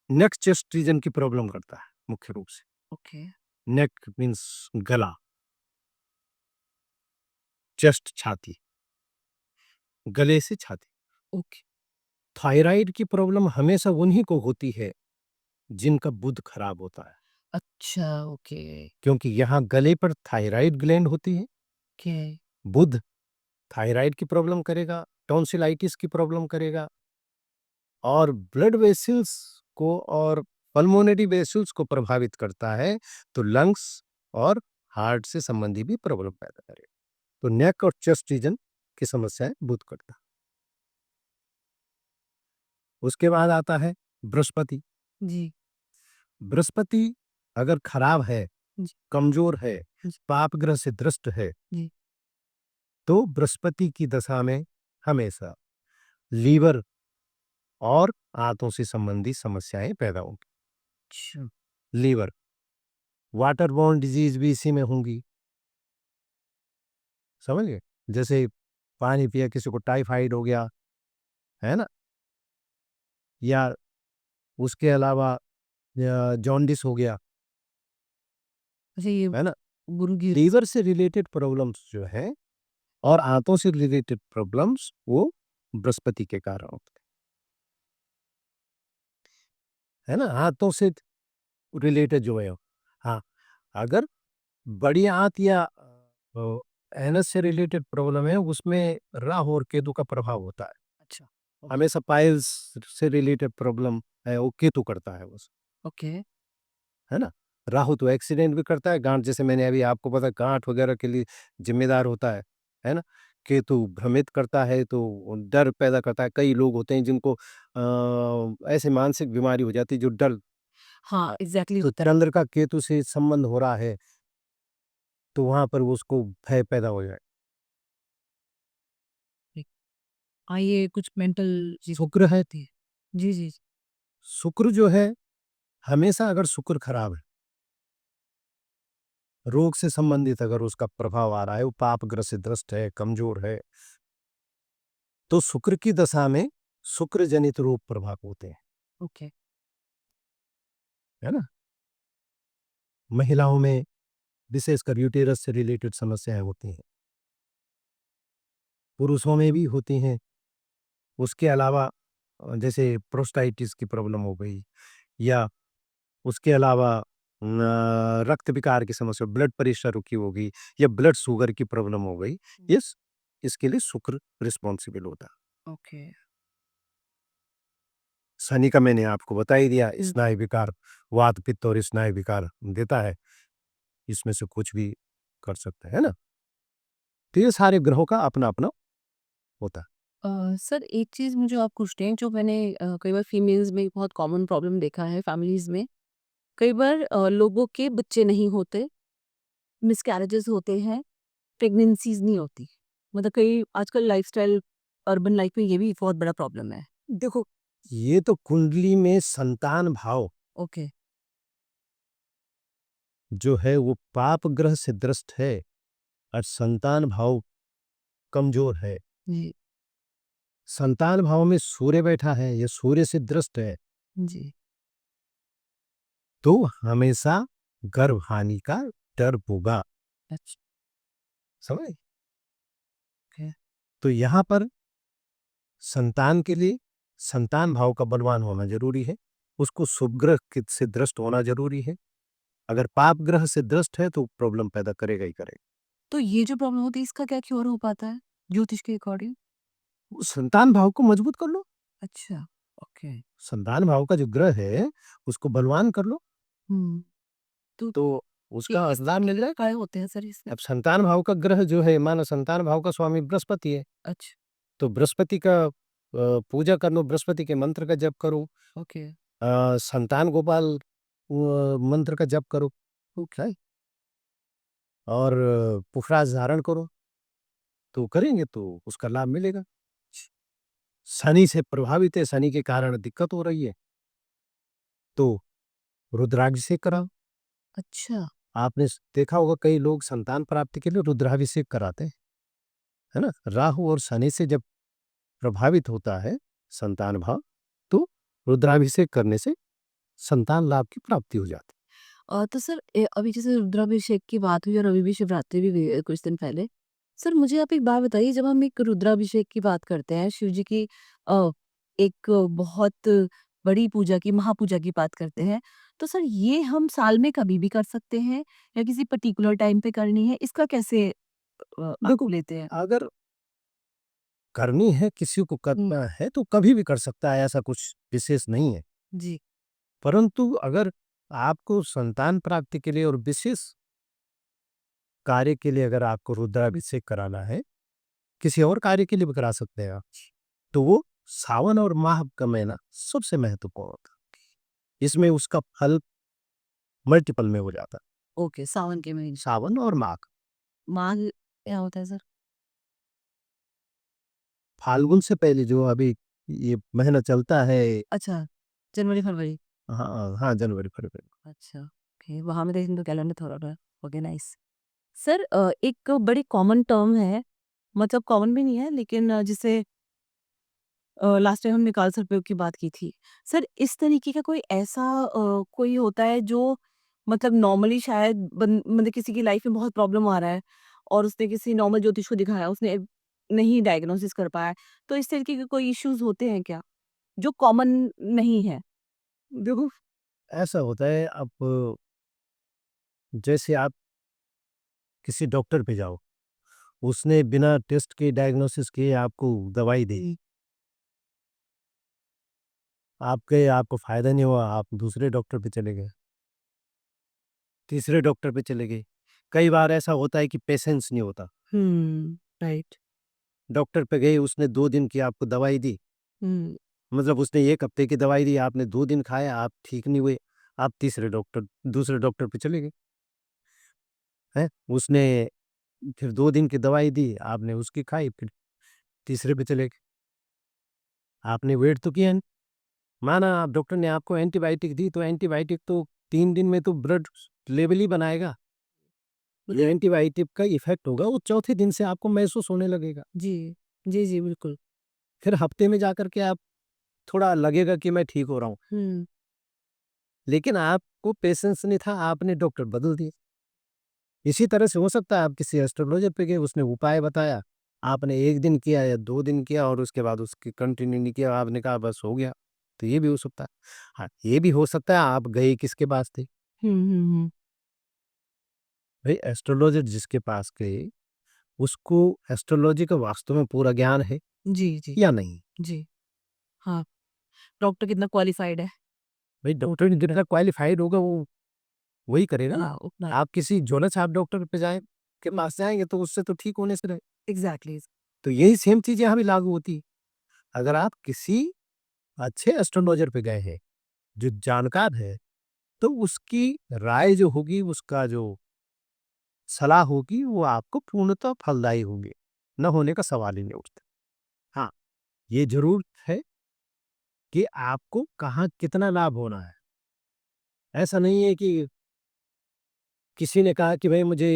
नेक चेस्ट रीजन की प्रॉब्लम करता है मुख्य रूप से। ओके। नेक मीन्स गला, चेस्ट छाती, गले से छाती। ओके। थायराइड की प्रॉब्लम हमेशा उन्हीं को होती है जिनका बुध खराब होता है, अच्छा। ओके। क्योंकि यहाँ गले पर थायराइड ग्लैंड होती है। ओके। बुध थायराइड की प्रॉब्लम करेगा, टॉन्सिलाइटिस की प्रॉब्लम करेगा और ब्लड वेसल्स को और पल्मोनरी वेसल्स को प्रभावित करता है, तो लंग्स और हार्ट से संबंधी भी प्रॉब्लम पैदा करेगा। तो नेक और चेस्ट रीजन की समस्याएं बुध करता है। उसके बाद आता है बृहस्पति। जी। बृहस्पति अगर खराब है, जी। कमजोर है, जी। पाप ग्रह से ग्रस्त है, जी। तो बृहस्पति की दशा में हमेशा लीवर और आंतों से संबंधी समस्याएं पैदा होंगी। अच्छा। लीवर, वाटर बोर्न डिजीज भी इसी में होंगी, समझ गए। जैसे पानी पिया किसी को टाइफाइड हो गया, है ना, या उसके अलावा जॉन्डिस हो गया, अच्छा, ये है ना। गुरु की। लीवर से रिलेटेड प्रॉब्लम्स जो है और आंतों से रिलेटेड प्रॉब्लम्स वो बृहस्पति के कारण होते हैं, है ना। आंतों से रिलेटेड जो है, हाँ, अगर बड़ी आंत या एनस से रिलेटेड प्रॉब्लम है, उसमें राहु और केतु का प्रभाव होता है। अच्छा। ओके। हमेशा पाइल्स से रिलेटेड प्रॉब्लम है वो केतु करता है बस, ओके। है ना। राहु तो एक्सीडेंट भी करता है, गांठ, जैसे मैंने अभी आपको पता, गांठ वगैरह के लिए जिम्मेदार होता है ना। केतु भ्रमित करता है तो डर पैदा करता है। कई लोग होते हैं जिनको ऐसे मानसिक बीमारी हो जाती है जो डर, हाँ, एग्जैक्टली तो होता है। चंद्र का केतु से संबंध हो रहा है तो वहां पर वो उसको भय पैदा हो जाए। हाँ, ये कुछ मेंटल चीज शुक्र है, होती है। जी जी। शुक्र जो है हमेशा अगर शुक्र खराब है, रोग से संबंधित अगर उसका प्रभाव आ रहा है, वो पाप ग्रह से ग्रस्त है, कमजोर है, तो शुक्र की दशा में शुक्र जनित रोग प्रभाव होते हैं, ओके। है ना। महिलाओं में विशेषकर यूटेरस से रिलेटेड समस्याएं होती हैं, पुरुषों में भी होती हैं। उसके अलावा जैसे प्रोस्टाइटिस की प्रॉब्लम हो गई, या उसके अलावा रक्त विकार की समस्या, ब्लड प्रेशर की हो गई, या ब्लड शुगर की प्रॉब्लम हो गई, इस इसके लिए शुक्र रिस्पॉन्सिबल होता है। ओके। शनि का मैंने आपको बता ही दिया, स्नायु विकार, वात पित्त और स्नायु विकार देता है, इसमें से कुछ भी कर सकते हैं ना। तो ये सारे ग्रहों का अपना अपना होता है। सर एक चीज़ मुझे आप पूछते हैं जो मैंने कई बार फीमेल्स में बहुत कॉमन प्रॉब्लम देखा है फैमिलीज़ में। कई बार लोगों के बच्चे नहीं होते, मिसकैरेजेस होते हैं, प्रेग्नेंसीज़ नहीं होती। मतलब कई आजकल लाइफ़स्टाइल अर्बन लाइफ़ में ये भी बहुत बड़ा प्रॉब्लम है। देखो, ये तो कुंडली में संतान भाव ओके, जो है वो पाप ग्रह से ग्रस्त है और संतान भाव कमजोर है। जी, संतान भाव में सूर्य बैठा है, ये सूर्य से ग्रस्त है, जी। तो हमेशा गर्भ हानि का डर होगा। अच्छा, समझ? ओके। तो यहाँ पर संतान के लिए संतान भाव का बलवान होना जरूरी है, उसको शुभ ग्रह से दृष्ट होना जरूरी है। अगर पाप ग्रह से दृष्ट है तो प्रॉब्लम पैदा करेगा ही करेगा। तो ये जो प्रॉब्लम होती है इसका क्या क्योर हो पाता है, ज्योतिष के अकॉर्डिंग? उस संतान भाव को मजबूत कर लो। अच्छा, ओके। संतान भाव का जो ग्रह है उसको बलवान कर लो, हुँ, तो तो ये उसका किस असरदार तरीके मिल के जाएगा। उपाय होते हैं सर इसमें? अब संतान भाव का ग्रह जो है, मानो संतान भाव का स्वामी बृहस्पति है, अच्छा, तो बृहस्पति का पूजा कर लो, बृहस्पति के मंत्र का जप करो, ओके, संतान गोपाल मंत्र का जप करो, ओके। है? और पुखराज धारण करो, तो करेंगे तो उसका लाभ मिलेगा। शनि से प्रभावित है, शनि के कारण दिक्कत हो रही है, तो रुद्राभिषेक कराओ। अच्छा, आपने देखा होगा कई लोग संतान प्राप्ति के लिए रुद्राभिषेक कराते हैं, है ना? राहु और शनि से जब प्रभावित होता है संतान भाव, तो रुद्राभिषेक करने से संतान लाभ की प्राप्ति हो जाती तो सर अभी जैसे रुद्राभिषेक की बात हुई और अभी भी शिवरात्रि भी गई है कुछ दिन पहले। सर मुझे आप एक बात बताइए जब हम एक रुद्राभिषेक की बात करते हैं, शिव जी की एक बहुत बड़ी पूजा की, महापूजा की बात करते हैं, तो सर ये हम साल में कभी भी कर सकते हैं या किसी पर्टिकुलर टाइम पे करनी है? इसका कैसे है। आप देखो, लेते हैं? अगर करनी है, किसी को हुँ, करना है तो कभी भी कर सकता है, ऐसा कुछ विशेष नहीं है। जी, परंतु अगर आपको संतान प्राप्ति के लिए और विशेष कार्य के लिए अगर आपको रुद्राभिषेक कराना है, किसी और कार्य के लिए भी करा सकते हैं आप, तो वो सावन और माह का महीना सबसे महत्वपूर्ण होता है। इसमें उसका फल मल्टीपल में हो जाता है। ओके, सावन के महीने। सावन और माघ, माघ क्या होता है सर? फाल्गुन से पहले जो अभी ये महीना चलता है। अच्छा, जनवरी, फरवरी। हाँ, हाँ, जनवरी, फरवरी। अच्छा, ओके, वहाँ मेरे हिंदू कैलेंडर थोड़ा ओके, नाइस। सर एक बड़ी कॉमन टर्म है, मतलब कॉमन भी नहीं है लेकिन जिसे लास्ट टाइम हमने काल सर्पयोग की बात की थी। सर इस तरीके का कोई ऐसा कोई होता है जो मतलब नॉर्मली शायद मतलब किसी की लाइफ में बहुत प्रॉब्लम आ रहा है और उसने किसी नॉर्मल ज्योतिष को दिखाया, उसने नहीं डायग्नोसिस कर पाया। तो इस तरीके के कोई इश्यूज़ होते हैं क्या? जो कॉमन नहीं है? देखो, ऐसा होता है अब, जैसे आप किसी डॉक्टर पे जाओ, उसने बिना टेस्ट के डायग्नोसिस किए आपको दवाई दी, आपको फ़ायदा नहीं हुआ, आप दूसरे डॉक्टर पे चले गए, तीसरे डॉक्टर पे चले गए। कई बार ऐसा होता है कि पेशेंस नहीं होता। राइट। डॉक्टर पे गए, उसने 2 दिन की आपको दवाई दी, हुँ, मतलब उसने 1 हफ्ते की दवाई दी, आपने 2 दिन खाया, आप ठीक नहीं हुए, आप दूसरे डॉक्टर पे चले गए, हैं? उसने फिर 2 दिन की दवाई दी, आपने उसकी खाई, फिर तीसरे पे चले गए। आपने वेट तो किया नहीं, माना आप डॉक्टर ने आपको एंटीबायोटिक दी, तो एंटीबायोटिक तो 3 दिन में तो ब्लड लेवल ही बनाएगा। ये एंटीबायोटिक का इफ़ेक्ट होगा, वो चौथे दिन से आपको महसूस होने लगेगा। जी। जी, जी, बिल्कुल। फिर हफ्ते में जाकर के आप थोड़ा लगेगा कि मैं ठीक हो रहा हूँ, हुँ, लेकिन आपको पेशेंस नहीं था, आपने डॉक्टर बदल दिए। इसी तरह से हो सकता है आप किसी एस्ट्रोलॉजर पे गए, उसने उपाय बताया, आपने 1 दिन किया या 2 दिन किया और उसके बाद उसकी कंटिन्यू नहीं किया, आपने कहा बस हो गया, तो ये भी हो सकता है। हाँ, ये भी हो सकता है आप गए किसके पास थे? हुँ, हुँ, हुँ। भई एस्ट्रोलॉजर जिसके पास गए, उसको एस्ट्रोलॉजी का वास्तव में पूरा ज्ञान है जी, जी, या नहीं? जी। हाँ, डॉक्टर कितना क्वालिफाइड है। भई डॉक्टर जितना क्वालिफ़ाइड होगा वो वही करेगा ना। हाँ, उतना आप किसी झोला छाप डॉक्टर पे के पास जाएँगे तो उससे तो ठीक होने से रहे। एग्ज़ैक्टली। तो यही सेम चीज़ यहाँ भी लागू होती है। अगर आप किसी अच्छे एस्ट्रोलॉजर पे गए हैं, जो जानकार है, तो उसकी राय जो होगी, उसका जो सलाह होगी, वो आपको पूर्णतः फलदायी होगी। न होने का सवाल ही नहीं उठता। हाँ, ये ज़रूर है कि आपको कहाँ कितना लाभ होना है। ऐसा नहीं है कि किसी ने कहा कि भई मुझे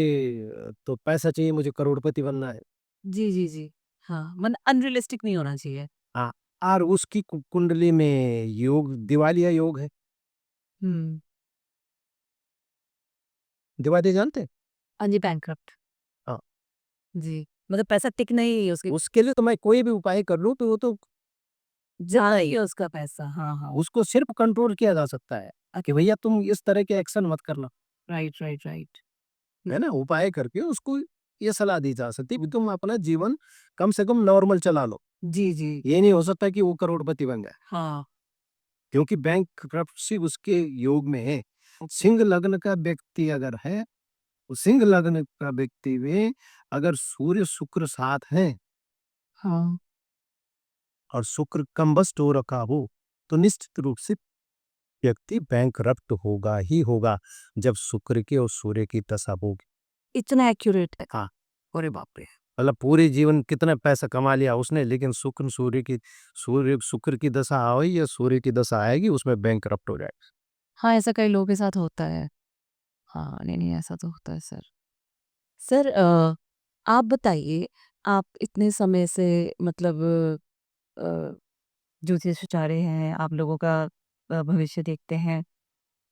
तो पैसा चाहिए, मुझे करोड़पति बनना है। जी, जी, जी। हाँ, अनरियलिस्टिक नहीं होना चाहिए। हाँ, और उसकी कुंडली में योग दिवालिया योग है। हुँ। दिवालिया जानते हैं? हाँ जी, बैंकरप्ट। हाँ, जी, मतलब पैसा टिकना ही है उसके उसके लिए तो मैं कोई भी उपाय कर लूँ, तो वो तो जा ही है उसका पैसा। हाँ, हाँ। उसको सिर्फ़ कंट्रोल किया जा सकता है कि भैया तुम इस तरह के एक्शन मत करना, राइट, राइट, राइट। है ना? उपाय करके उसको ये सलाह दी जा सकती है कि तुम अपना जीवन कम से कम नॉर्मल चला लो। जी, जी। ये नहीं हो सकता कि वो करोड़पति बन जाए, हाँ, क्योंकि बैंकरप्सी उसके योग में है। ओके। सिंह लग्न का व्यक्ति अगर है, तो सिंह लग्न का व्यक्ति में अगर सूर्य शुक्र साथ हैं हाँ, और शुक्र कम्बस्ट हो रखा हो, तो निश्चित रूप से व्यक्ति बैंकरप्ट होगा ही होगा, जब शुक्र की और सूर्य की दशा होगी। इतना एक्यूरेट है। हाँ, अरे बाप रे! मतलब पूरे जीवन कितना पैसा कमा लिया उसने, लेकिन सूर्य शुक्र की दशा आई या सूर्य की दशा आएगी, उसमें बैंकरप्ट हो जाएगा। हाँ, ऐसा कई लोगों के साथ होता है। हाँ, नहीं, नहीं ऐसा तो होता है सर। सर आप बताइए, आप इतने समय से मतलब अ, ज्योतिष-विचारे हैं, आप लोगों का भविष्य देखते हैं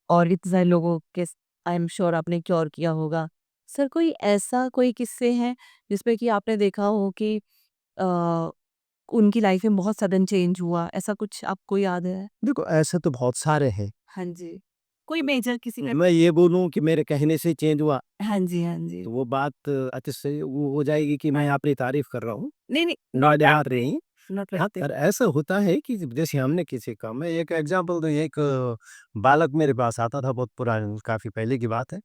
और इतने सारे लोगों के आई एम श्योर आपने क्योर किया होगा। सर कोई किस्से हैं जिसमें कि आपने देखा हो कि अ, उनकी लाइफ में बहुत सडन चेंज हुआ, ऐसा कुछ आपको याद है? देखो ऐसे तो बहुत सारे हैं। हाँ जी। कोई मेजर किसी ने मैं ये बोलूँ कि मेरे कहने से चेंज हुआ, हाँ जी, हाँ जी। तो वो बात अतिशय वो हो जाएगी कि मैं अपनी तारीफ़ कर रहा हूँ। नहीं, नहीं, नॉट दैट रही। नॉट हाँ, रहते। पर ऐसा होता है कि जैसे हमने किसी का मैं एक एग्ज़ाम्पल दूँ, एक बालक मेरे पास आता था, बहुत पुरानी काफ़ी पहले की बात है।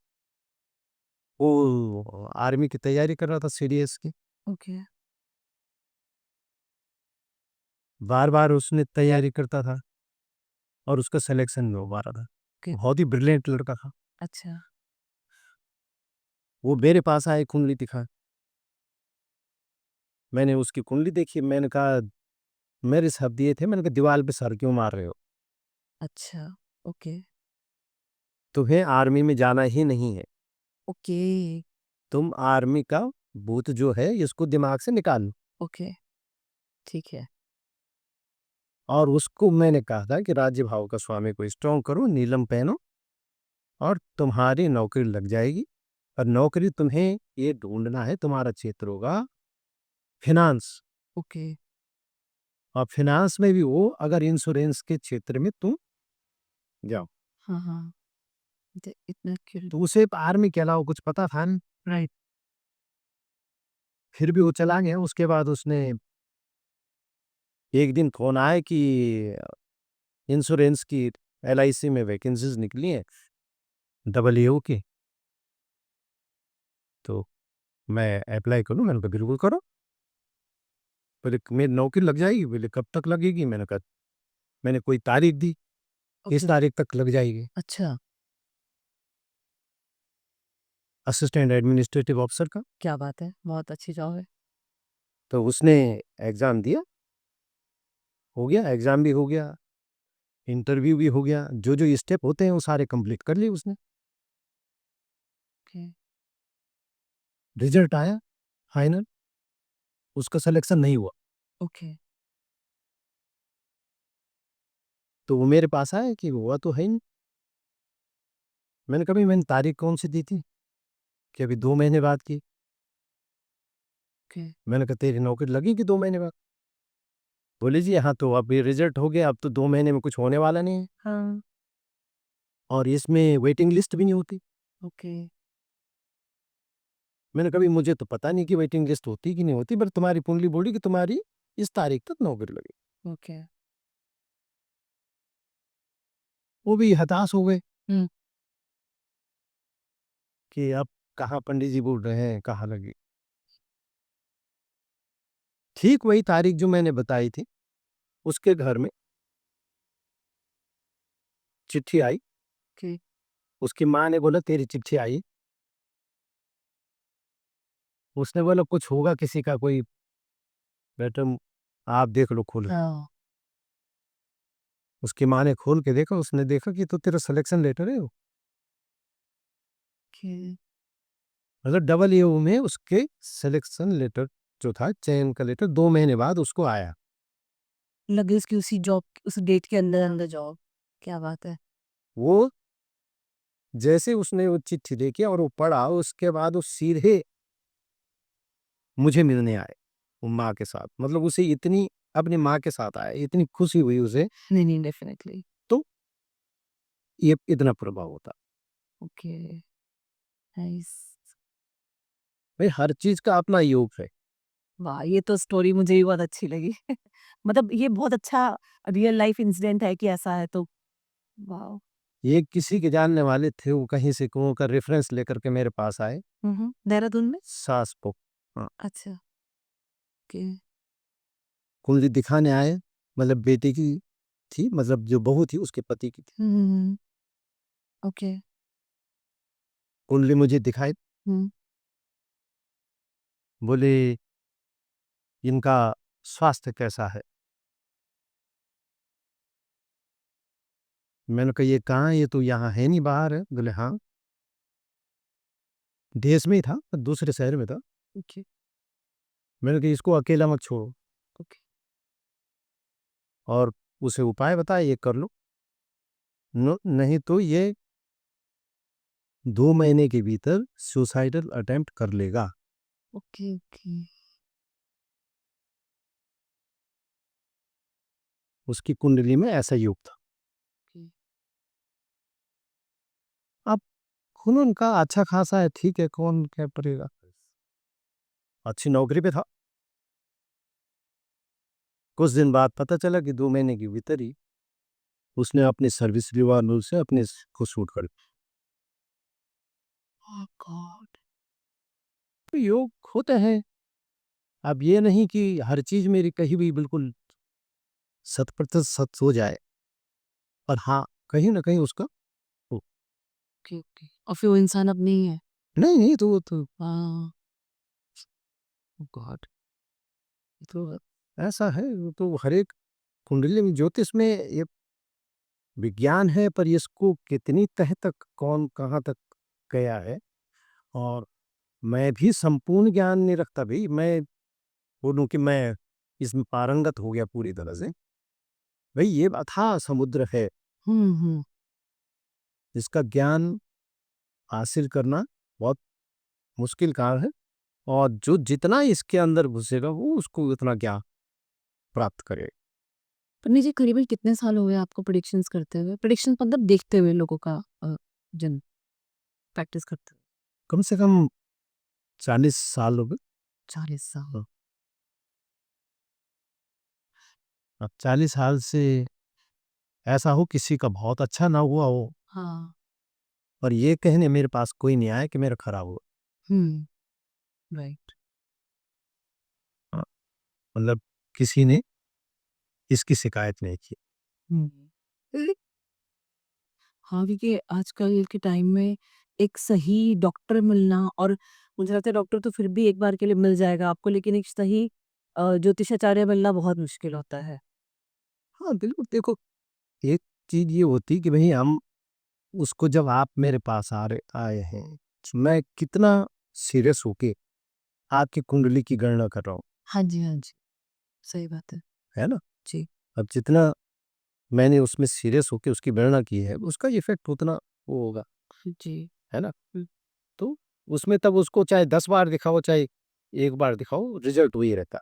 वो आर्मी की तैयारी कर रहा था, सीडीएस की। ओके, बार-बार उसने तैयारी करता था और उसका सिलेक्शन नहीं हो पा रहा था। ओके, बहुत ही ब्रिलियंट लड़का था। अच्छा, वो मेरे पास आए, कुंडली दिखा। मैंने उसकी कुंडली देखी, मैंने कहा, मेरे शब्द ये थे, मैंने कहा दीवार पे सर क्यों मार रहे हो? अच्छा, ओके, तुम्हें आर्मी में जाना ही नहीं है। ओके, तुम आर्मी का भूत जो है इसको दिमाग से निकालो। ओके, ठीक है। और उसको मैंने कहा था कि राज्य भाव का स्वामी को स्ट्रॉन्ग करो, नीलम पहनो और तुम्हारी नौकरी लग जाएगी। और नौकरी तुम्हें ये ढूंढना है, तुम्हारा क्षेत्र होगा फिनांस। ओके, और फिनांस में भी वो अगर इंश्योरेंस के क्षेत्र में तुम जाओ। हाँ, हाँ, इतना क्यूर तो उसे आर्मी के अलावा कुछ पता था नहीं। राइट, फिर भी वो चला गया। उसके बाद उसने एक दिन फोन आया कि इंश्योरेंस की एलआईसी में वैकेंसीज निकली हैं, डबल ईओ की। तो मैं अप्लाई करूँ? मैंने कहा बिल्कुल करो। बोले मेरी नौकरी लग जाएगी? बोले कब तक लगेगी? मैंने कहा मैंने कोई तारीख दी, इस ओके, तारीख तक लग जाएगी। अच्छा, असिस्टेंट एडमिनिस्ट्रेटिव ऑफिसर का। क्या बात है, बहुत अच्छी जॉब है। तो उसने एग्ज़ाम दिया, हो गया, एग्ज़ाम भी हो गया, इंटरव्यू भी हो गया, जो-जो स्टेप होते हैं वो सारे कंप्लीट कर लिए उसने। ओके, रिजल्ट आया फाइनल, उसका सिलेक्शन नहीं हुआ। ओके, तो वो मेरे पास आया कि हुआ तो है ही नहीं। मैंने कहा भई मैंने तारीख कौन-सी दी थी? कि अभी 2 महीने बाद की। ओके, मैंने कहा तेरी नौकरी लगेगी 2 महीने बाद। बोले जी हाँ, तो अब ये रिजल्ट हो गया, अब तो 2 महीने में कुछ होने वाला नहीं है हाँ, और इसमें वेटिंग लिस्ट भी नहीं होती। ओके, मैंने कहा भई मुझे तो पता नहीं कि वेटिंग लिस्ट होती कि नहीं होती, पर तुम्हारी कुंडली बोली कि तुम्हारी इस तारीख तक नौकरी लगेगी। ओके, वो भी हताश हो गए हुँ, कि अब कहाँ पंडित जी बोल रहे हैं, कहाँ लगी। ठीक वही तारीख जो मैंने बताई थी, उसके घर में चिट्ठी आई। ओके। उसकी माँ ने बोला तेरी चिट्ठी आई। उसने बोला कुछ होगा किसी का कोई, बेटा आप देख लो खोल के। हाँ। उसकी माँ ने खोल के देखा, उसने देखा कि तो तेरा सिलेक्शन लेटर है वो। ओके। मतलब डबल ईओ में उसके सिलेक्शन लेटर जो था, चयन का लेटर 2 महीने बाद उसको आया। लगे उसकी उसी जॉब उस डेट के अंदर अंदर जॉब। क्या बात है। वो जैसे उसने वो चिट्ठी देखी और वो पढ़ा, उसके बाद वो सीधे मुझे मिलने आए, वो माँ के साथ। मतलब उसे इतनी अपनी माँ के साथ आया, इतनी खुशी हुई उसे, नहीं नहीं, डेफिनेटली। तो ये इतना प्रभाव होता। ओके। नाइस। भाई हर चीज़ का अपना योग है। वाह! ये तो स्टोरी मुझे भी बहुत अच्छी लगी। मतलब ये बहुत अच्छा रियल लाइफ इंसिडेंट है कि ऐसा है तो वाओ! ये किसी के जानने वाले थे, वो कहीं से को का रेफ़रेंस लेकर के मेरे पास आए, हुँ, हुँ। देहरादून में? सास को। हाँ, अच्छा, ओके। कुंडली दिखाने आए, मतलब बेटे की थी, मतलब जो बहू थी उसके पति की थी। हुँ, हुँ, हुँ। ओके। कुंडली मुझे दिखाई, हुँ। बोले इनका स्वास्थ्य कैसा है? मैंने कहा ये कहाँ है? ये तो यहाँ है नहीं, बाहर है। बोले हाँ, देश में ही था, दूसरे शहर में था। ओके, मैंने कहा इसको अकेला मत छोड़ो, ओके। और उसे उपाय बताए ये कर लो, नहीं तो ये 2 महीने के भीतर सुसाइडल अटेम्प्ट कर लेगा। Okay, okay. उसकी कुंडली में ऐसा योग था। ओके। अब खून का अच्छा खासा है, ठीक है, कौन क्या करेगा। अच्छी नौकरी पे था। कुछ दिन बाद पता चला कि 2 महीने के भीतर ही उसने अपने सर्विस रिवॉल्वर से अपने को शूट कर दिया। ओह गॉड! तो योग होते हैं। अब ये नहीं कि हर चीज मेरी कहीं भी बिल्कुल 100% सच हो जाए, पर हाँ, कहीं ना कहीं उसका हो। Okay, okay. और फिर वो इंसान अब नहीं है? नहीं नहीं, तो वो तो हाँ। ओह गॉड! तो ऐसा है, वो तो हर एक कुंडली में, ज्योतिष में ये विज्ञान है, पर इसको कितनी तह तक कौन कहाँ तक गया है। और मैं भी संपूर्ण ज्ञान नहीं रखता भाई, मैं बोलूं कि मैं इसमें पारंगत हो गया पूरी तरह से। भाई ये अथाह समुद्र है, हुँ, हुँ। इसका ज्ञान हासिल करना बहुत मुश्किल कार्य है। और जो जितना इसके अंदर घुसेगा वो उसको उतना ज्ञान प्राप्त करे। पन्नी जी करीबन कितने साल हो गए आपको प्रेडिक्शंस करते हुए? प्रेडिक्शंस मतलब देखते हुए लोगों का जन प्रैक्टिस करते हुए? कम से कम 40 साल हो गए। 40 साल। हाँ, अब 40 साल से ऐसा हो किसी का बहुत अच्छा ना हुआ हो, हाँ। और ये कहने मेरे पास कोई नहीं आया कि मेरा खराब हुआ। हुँ, राइट। हाँ, मतलब किसी ने इसकी शिकायत नहीं की। हुँ। हाँ, क्योंकि आजकल के टाइम में एक सही डॉक्टर मिलना और मुझे लगता है डॉक्टर तो फिर भी एक बार के लिए मिल जाएगा आपको, लेकिन एक सही ज्योतिषाचार्य मिलना बहुत मुश्किल होता है। हाँ, बिल्कुल देखो, एक चीज़ ये होती कि भई हम उसको, जब आप मेरे पास आए हैं, मैं कितना सीरियस होके आपकी कुंडली की गणना कर रहा हूँ, हाँ जी, हाँ जी। सही बात है। है ना? जी। अब जितना मैंने उसमें सीरियस होके उसकी गणना की है, उसका इफ़ेक्ट उतना वो होगा, जी। है ना? हुँ। तो उसमें तब उसको चाहे 10 बार दिखाओ, चाहे 1 बार दिखाओ, रिज़ल्ट वही रहता।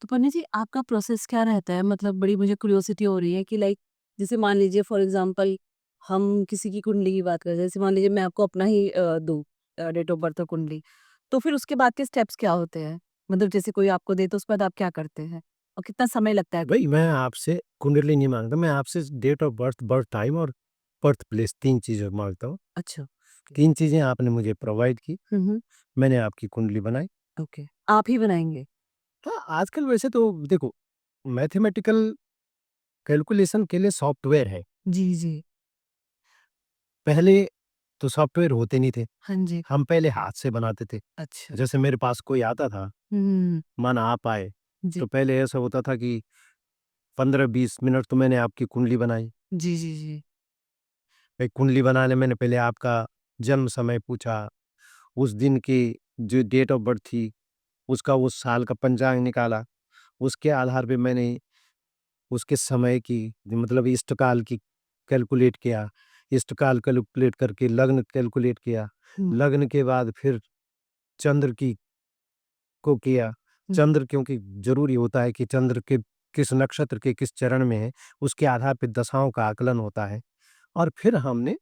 तो पन्नी जी आपका प्रोसेस क्या रहता है? मतलब बड़ी मुझे क्यूरियोसिटी हो रही है कि लाइक जैसे मान लीजिए फॉर एग्जांपल हम किसी की कुंडली की बात करें, जैसे मान लीजिए मैं आपको अपना ही दूँ डेट ऑफ बर्थ और कुंडली, तो फिर उसके बाद के स्टेप्स क्या होते हैं? मतलब जैसे कोई आपको दे तो उसके बाद आप क्या करते हैं? और कितना समय लगता है? भई मैं आपसे कुंडली नहीं माँगता, मैं आपसे date of birth, birth time और बर्थ प्लेस 3 चीज़ें माँगता हूँ। अच्छा, ओके। 3 चीज़ें आपने मुझे प्रोवाइड की, हुँ, हुँ। मैंने आपकी कुंडली बनाई। ओके। आप ही बनाएँगे? हाँ, आजकल वैसे तो देखो मैथमेटिकल कैलकुलेशन के लिए सॉफ्टवेयर है। जी, जी। पहले तो सॉफ्टवेयर होते नहीं थे। हाँ जी। हम पहले हाथ से बनाते थे। अच्छा। जैसे मेरे पास कोई आता था, हुँ, माना आप आए, जी। तो पहले ऐसा होता था कि 15-20 मिनट तो मैंने आपकी कुंडली बनाई। जी, जी, जी। भाई कुंडली बनाने मैंने पहले आपका जन्म समय पूछा, उस दिन की जो डेट ऑफ बर्थ थी, उसका उस साल का पंचांग निकाला। उसके आधार पे मैंने उसके समय की मतलब इष्टकाल की कैलकुलेट किया। इष्टकाल कैलकुलेट करके लग्न कैलकुलेट किया। हुँ, लग्न के बाद फिर चंद्र की को किया। हुँ। चंद्र क्योंकि ज़रूरी होता है कि चंद्र के किस नक्षत्र के किस चरण में है, उसके आधार पे दशाओं का आकलन होता है। और फिर हमने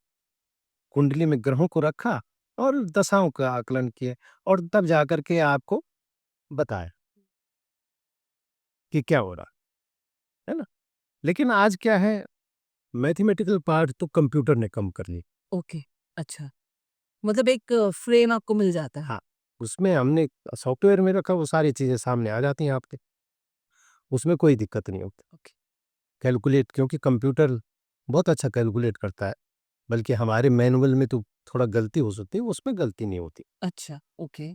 कुंडली में ग्रहों को रखा और दशाओं का आकलन किया और तब जाकर के आपको बताया कि क्या हो रहा है ना? लेकिन आज क्या है, मैथमेटिकल पार्ट तो कंप्यूटर ने कम कर ली। ओके, अच्छा। मतलब एक फ्रेम आपको मिल जाता है। हाँ, उसमें हमने सॉफ्टवेयर में रखा वो सारी चीज़ें सामने आ जाती हैं आपके, उसमें कोई दिक्कत नहीं होती। ओके, कैलकुलेट क्योंकि कंप्यूटर बहुत अच्छा कैलकुलेट करता है, बल्कि हमारे मैनुअल में तो थोड़ा गलती हो सकती है, उसमें गलती नहीं होती। अच्छा, ओके।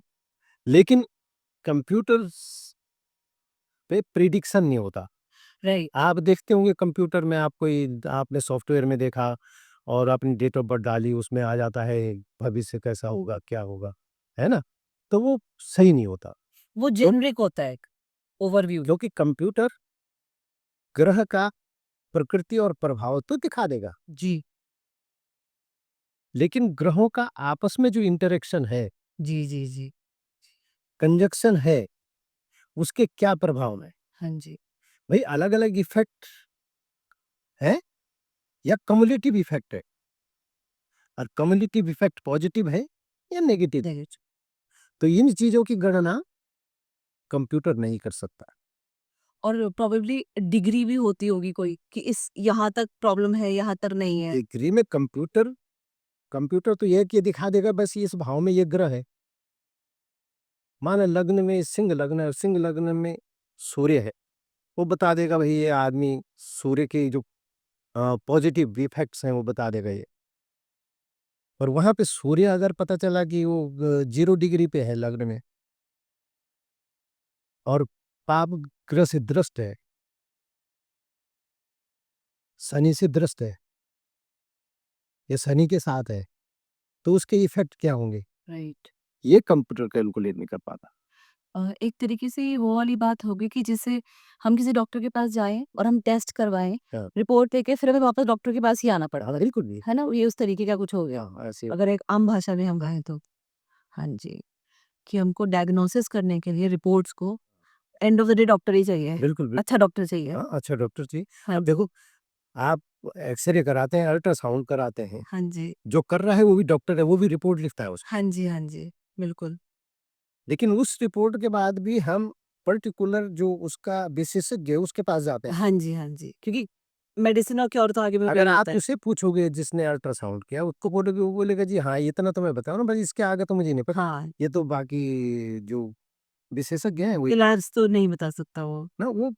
लेकिन कंप्यूटर्स पे प्रिडिक्शन नहीं होता। राइट। आप देखते होंगे कंप्यूटर में आप कोई आपने सॉफ्टवेयर में देखा और अपनी डेट ऑफ बर्थ डाली, उसमें आ जाता है भविष्य कैसा होगा, क्या होगा, है ना? तो वो सही नहीं होता। वो क्यों? जेनरिक होता है एक ओवरव्यू। क्योंकि कंप्यूटर ग्रह का प्रकृति और प्रभाव तो दिखा देगा, जी। लेकिन ग्रहों का आपस में जो इंटरेक्शन है, जी, जी, जी। कंजक्शन है, उसके क्या प्रभाव हैं? हाँ जी। भई अलग-अलग इफ़ेक्ट है या कम्युलेटिव इफ़ेक्ट है? और कम्युलेटिव इफ़ेक्ट पॉजिटिव है या नेगेटिव? नेगेटिव। तो इन चीज़ों की गणना कंप्यूटर नहीं कर सकता। और प्रोबेबली डिग्री भी होती होगी कोई कि इस यहाँ तक प्रॉब्लम है, यहाँ तक नहीं है। डिग्री में कंप्यूटर कंप्यूटर तो ये है कि ये दिखा देगा बस इस भाव में ये ग्रह है। माना लग्न में सिंह लग्न है और सिंह लग्न में सूर्य है, वो बता देगा भई ये आदमी सूर्य के जो पॉजिटिव इफ़ेक्ट्स हैं वो बता देगा ये। और वहाँ पे सूर्य अगर पता चला कि वो 0 डिग्री पे है लग्न में और पाप ग्रह से ग्रस्त है, शनि से ग्रस्त है या शनि के साथ है, तो उसके इफ़ेक्ट क्या होंगे? राइट। ये कंप्यूटर कैलकुलेट नहीं कर पाता। एक तरीके से ये वो वाली बात होगी कि जैसे हम किसी डॉक्टर के पास जाएँ और हम टेस्ट करवाएँ, हाँ, रिपोर्ट लेके फिर हमें वापस डॉक्टर के पास ही आना पड़ा। हाँ, बिल्कुल भी। है ना? ये उस तरीके का कुछ हो गया। हाँ, ऐसे अगर एक आम भाषा में हम कहें तो। हाँ जी, कि हमको डायग्नोसिस करने के लिए रिपोर्ट्स को end of the day doctor ही चाहिए। बिल्कुल, अच्छा डॉक्टर चाहिए। हाँ, अच्छा डॉक्टर जी। हाँ अब जी। देखो आप एक्स-रे कराते हैं, अल्ट्रासाउंड कराते हैं, हाँ जी। जो कर रहा है वो भी डॉक्टर है, वो भी रिपोर्ट लिखता है उसकी। हाँ जी, हाँ जी। बिल्कुल। लेकिन उस रिपोर्ट के बाद भी हम पर्टिकुलर जो उसका विशेषज्ञ है उसके पास जाते हैं। हाँ जी, हाँ जी। क्योंकि मेडिसिन और क्योर तो आगे भी अगर वही आप होता है। उसे पूछोगे जिसने अल्ट्रासाउंड किया, उसको बोलोगे वो बोलेगा जी हाँ, इतना तो मैं बता रहा हूँ, बस इसके आगे तो मुझे नहीं पता। हाँ, ये तो बाकी जो विशेषज्ञ हैं वही इलाज तो नहीं बता सकता वो। ना वो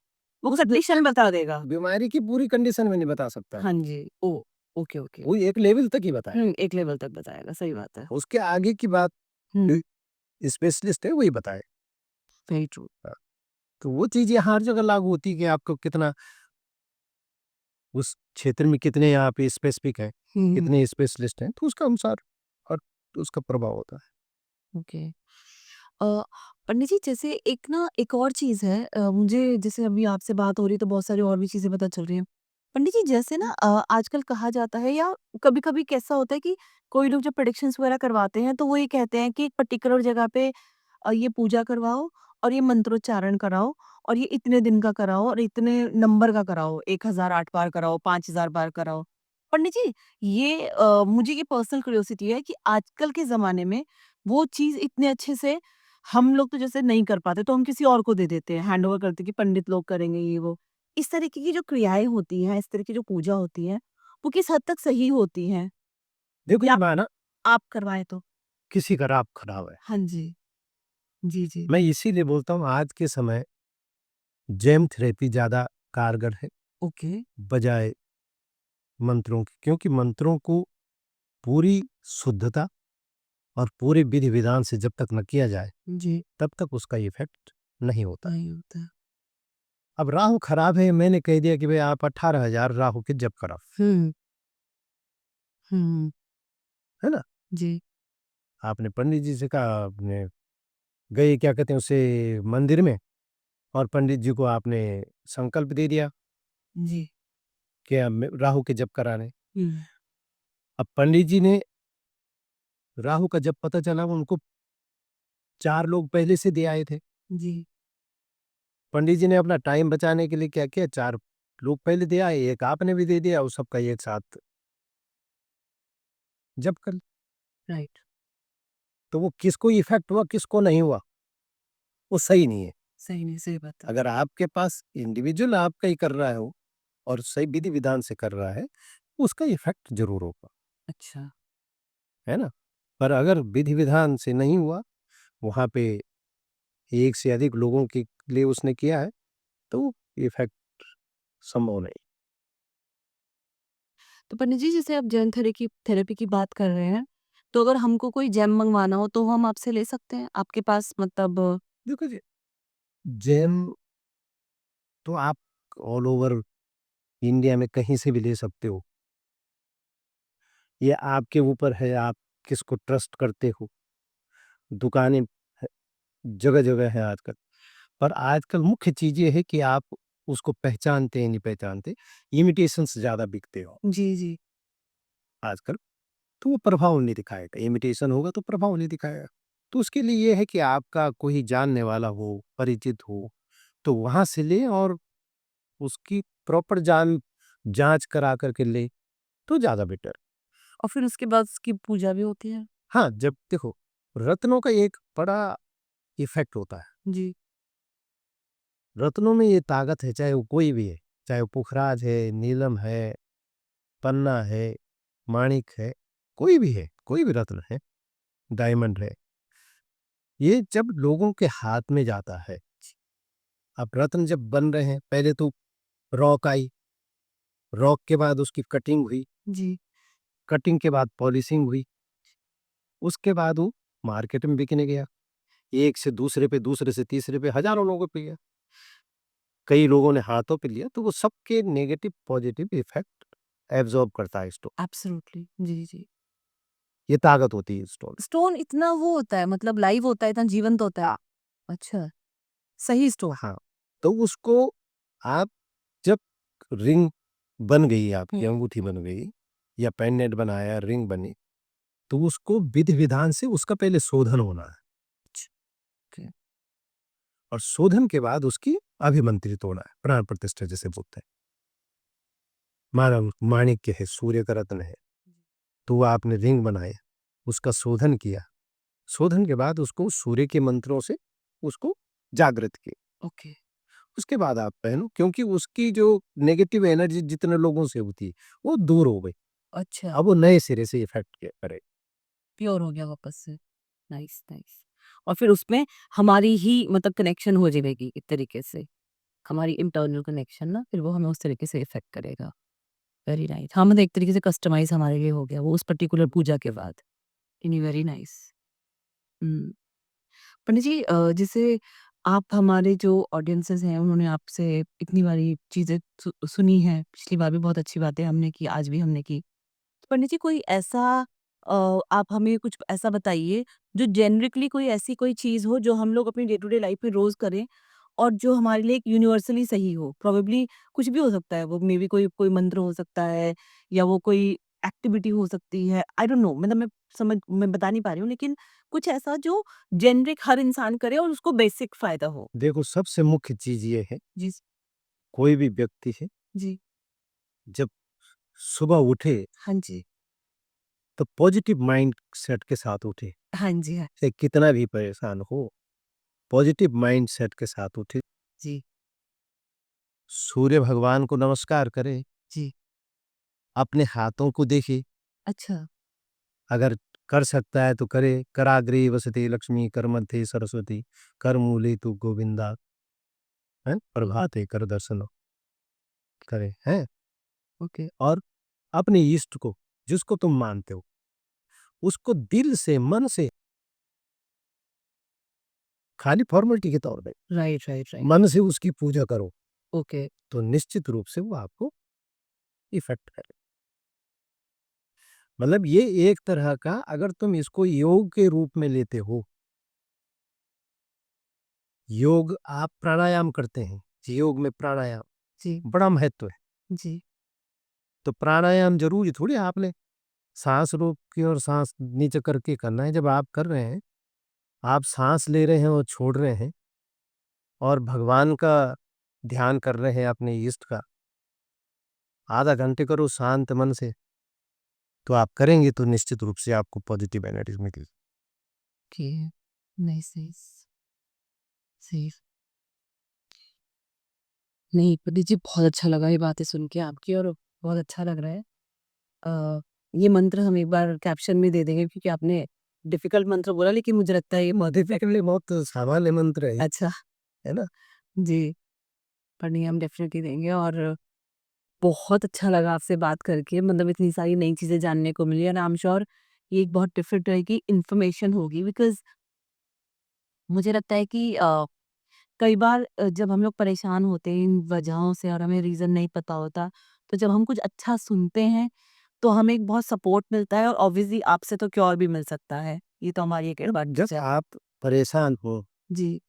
वो उस कंडीशन बता देगा। बीमारी की पूरी कंडीशन में नहीं बता सकता है। हाँ जी। ओह! Okay, okay. वो एक लेवल तक ही बताए। एक लेवल तक बताएगा, सही बात है। उसके आगे की बात हुँ, जो स्पेशलिस्ट है वही बताए। Very true. हाँ, तो वो चीज़ यहाँ हर जगह लागू होती है कि आपको कितना उस क्षेत्र में कितने यहाँ पे स्पेसिफिक हैं, हुँ, हुँ। कितने स्पेशलिस्ट हैं, तो उसका अनुसार और उसका प्रभाव होता है। ओके। अ, पंडित जी जैसे एक ना एक और चीज़ है मुझे जैसे अभी आपसे बात हो रही है तो बहुत सारी और भी चीज़ें पता चल रही हैं। पंडित जी जैसे ना आजकल कहा जाता है या कभी-कभी कैसा होता है कि कोई लोग जब प्रेडिक्शंस वगैरह करवाते हैं तो वो ये कहते हैं कि एक पर्टिकुलर जगह पे ये पूजा करवाओ और ये मंत्रोच्चारण कराओ और ये इतने दिन का कराओ और इतने नंबर का कराओ 1008 बार कराओ 5000 बार कराओ। पंडित जी ये मुझे ये पर्सनल क्यूरियोसिटी है कि आजकल के ज़माने में वो चीज़ इतने अच्छे से हम लोग तो जैसे नहीं कर पाते तो हम किसी और को दे देते हैं, हैंडओवर करते हैं कि पंडित लोग करेंगे ये वो। इस तरीके की जो क्रियाएँ होती हैं, इस तरह की जो पूजा होती है, वो किस हद तक सही होती हैं? देखो या ये माना आप करवाएँ तो? किसी का राग खराब है। हाँ जी। जी, जी। मैं इसीलिए बोलता हूँ आज के समय जैम थेरेपी ज़्यादा कारगर है ओके। बजाय मंत्रों की, क्योंकि मंत्रों को पूरी शुद्धता और पूरे विधि विधान से जब तक न किया जाए जी। तब तक उसका इफेक्ट नहीं होता। नहीं होता। अब राहु खराब है, मैंने कह दिया कि भाई आप 18,000 राहु के जप कराओ, हुँ। हुँ। है ना? जी। आपने पंडित जी से कहा, आपने गए क्या कहते हैं उसे मंदिर में, और पंडित जी को आपने संकल्प दे दिया जी। कि अब मैं राहु के जप कराने। हुँ। अब पंडित जी ने राहु का जब पता चला, उनको 4 लोग पहले से दे आए थे। जी। पंडित जी ने अपना टाइम बचाने के लिए क्या किया, 4 लोग पहले दे आए, 1 आपने भी दे दिया, और सबका एक साथ जप कर लिया। राइट। तो वो किसको इफ़ेक्ट हुआ, किसको नहीं हुआ, वो सही नहीं है। सही नहीं, सही बात है। अगर आपके पास इंडिविजुअल आपका ही कर रहा है वो, और सही विधि-विधान से कर रहा है, उसका इफ़ेक्ट ज़रूर होगा, अच्छा। है ना? पर अगर विधि-विधान से नहीं हुआ, वहाँ पे एक से अधिक लोगों के लिए उसने किया है, तो इफ़ेक्ट संभव नहीं। तो पंडित जी, जैसे आप जैन थेरेपी की बात कर रहे हैं, तो अगर हमको कोई जेम मँगवाना हो तो हम आपसे ले सकते हैं? आपके पास मतलब देखो जी, जैन तो आप ऑल ओवर इंडिया में कहीं से भी ले सकते हो। ये आपके ऊपर है, आप किसको ट्रस्ट करते हो। दुकानें ह जगह-जगह हैं आजकल। पर आजकल मुख्य चीज़ ये है कि आप उसको पहचानते हैं, नहीं पहचानते। इमिटेशंस ज़्यादा बिकते हो जी, जी। आजकल, तो वो प्रभाव नहीं दिखाएगा। इमिटेशन होगा तो प्रभाव नहीं दिखाएगा। तो उसके लिए ये है कि आपका कोई जानने वाला हो, परिचित हो, तो वहाँ से लें, और उसकी प्रॉपर जाँच करा कर के लें, तो ज़्यादा बेटर। और फिर उसके बाद उसकी पूजा भी होती है? हाँ, जब देखो, रत्नों का एक बड़ा इफ़ेक्ट होता है। जी। रत्नों में ये ताकत है, चाहे वो कोई भी है, चाहे वो पुखराज है, नीलम है, पन्ना है, माणिक है, कोई भी रत्न है, डायमंड है। ये जब लोगों के हाथ में जाता है, अब रत्न जब बन रहे हैं, पहले तो रॉक आई, रॉक के बाद उसकी कटिंग हुई, जी। कटिंग के बाद पॉलिशिंग हुई, उसके बाद वो मार्केट में बिकने गया। एक से दूसरे पे, दूसरे से तीसरे पे, हज़ारों लोगों पे गया। कई लोगों ने हाथों पे लिया, तो वो सबके नेगेटिव पॉजिटिव इफ़ेक्ट एब्ज़ॉर्ब करता है स्टोन। एब्सोल्युटली। जी, जी। ये ताकत होती है स्टोन। स्टोन इतना वो होता है, मतलब लाइव होता है, इतना जीवंत होता है। अच्छा, सही स्टोन। हाँ, तो उसको आप जब रिंग बन गई, हुँ। आपकी अंगूठी बन गई, या पेंडेंट बनाया, रिंग बनी, तो उसको विधि-विधान से उसका पहले शोधन होना है, अच्छा, ओके। और शोधन के बाद उसकी अभिमंत्रित होना है, प्राण प्रतिष्ठा जिसे बोलते हैं। माना माणिक्य है, सूर्य का रत्न है, तो वो आपने रिंग बनाया, उसका शोधन किया, शोधन के बाद उसको सूर्य के मंत्रों से उसको जागृत किया। ओके। उसके बाद आप पहनो, क्योंकि उसकी जो नेगेटिव एनर्जी जितने लोगों से होती है, वो दूर हो गई। अच्छा, अब वो नए सिरे से इफ़ेक्ट करे। प्योर हो गया वापस से। Nice, nice. और फिर उसमें हमारी ही मतलब कनेक्शन हो जाएगी एक तरीके से। हमारी इंटरनल कनेक्शन ना, फिर वो हमें उस तरीके से इफ़ेक्ट करेगा। Very nice. हाँ, मतलब एक तरीके से कस्टमाइज़ हमारे लिए हो गया वो उस पर्टिकुलर पूजा के बाद। Very nice. हुँ। पंडित जी, जैसे आप हमारे जो ऑडियंसेस हैं उन्होंने आपसे इतनी बारी चीज़ें सुनी हैं, पिछली बार भी बहुत अच्छी बातें हमने की, आज भी हमने की। पंडित जी, कोई ऐसा आप हमें कुछ ऐसा बताइए जो जेनेरिकली कोई ऐसी कोई चीज़ हो जो हम लोग अपनी डे टू डे लाइफ में रोज़ करें और जो हमारे लिए एक यूनिवर्सली सही हो। प्रोबेबली कुछ भी हो सकता है, वो मेबी कोई कोई मंत्र हो सकता है या वो कोई एक्टिविटी हो सकती है। आई डोंट नो, मतलब मैं बता नहीं पा रही हूँ, लेकिन कुछ ऐसा जो जेनेरिक हर इंसान करे और उसको बेसिक फ़ायदा हो। देखो, सबसे मुख्य चीज़ ये है, जी, कोई भी व्यक्ति है, जी। जब सुबह उठे, हाँ जी। तो पॉजिटिव माइंड सेट के साथ उठे। हाँ जी, हाँ। चाहे कितना भी परेशान हो, पॉजिटिव माइंड सेट के साथ उठे। जी, सूर्य भगवान को नमस्कार करे, जी। अपने हाथों को देखे, अच्छा। अगर कर सकता है तो करे। कराग्रे वसते लक्ष्मी, करमध्ये सरस्वती, करमूले तु गोविंदा। हैं, प्रभाते कर दर्शन करें, हैं? ओके। और अपने इष्ट को, जिसको तुम मानते हो, उसको दिल से, मन से, खाली फॉर्मेलिटी के तौर पे राइट, राइट, राइट। मन से उसकी पूजा करो, ओके। तो निश्चित रूप से वो आपको इफ़ेक्ट करे। मतलब ये एक तरह का, अगर तुम इसको योग के रूप में लेते हो, योग आप प्राणायाम करते हैं, योग में प्राणायाम जी, बड़ा महत्व है। जी। तो प्राणायाम ज़रूरी थोड़ी आपने साँस रोक के और साँस नीचे करके करना है। जब आप कर रहे हैं, आप साँस ले रहे हैं और छोड़ रहे हैं और भगवान का ध्यान कर रहे हैं, अपने इष्ट का, आधा घंटे करो शांत मन से, तो आप करेंगे तो निश्चित रूप से आपको पॉजिटिव एनर्जी मिलेगी। ओके। Nice, nice. सही। नहीं, पंडित जी बहुत अच्छा लगा ये बातें सुन के आपकी, और बहुत अच्छा लग रहा है। अ, ये मंत्र हम एक बार कैप्शन में दे देंगे, क्योंकि आपने डिफिकल्ट मंत्र बोला, लेकिन मुझे लगता है ये बहुत एक्चुअली बहुत सामान्य मंत्र है, अच्छा। है ना? जी, पर नहीं, हम डेफ़िनेटली देंगे। और बहुत अच्छा लगा आपसे बात करके, मतलब इतनी सारी नई चीज़ें जानने को मिली, और आई एम श्योर ये एक बहुत डिफरेंट तरह की इन्फॉर्मेशन होगी, बिकॉज़ मुझे लगता है कि कई बार जब हम लोग परेशान होते हैं इन वजहों से और हमें रीज़न नहीं पता होता, तो जब हम कुछ अच्छा सुनते हैं, तो हमें एक बहुत सपोर्ट मिलता है, और ऑब्वियसली आपसे तो क्या और भी मिल सकता है। ये तो हमारी एक जब एडवांटेज है। आप परेशान हो, जी,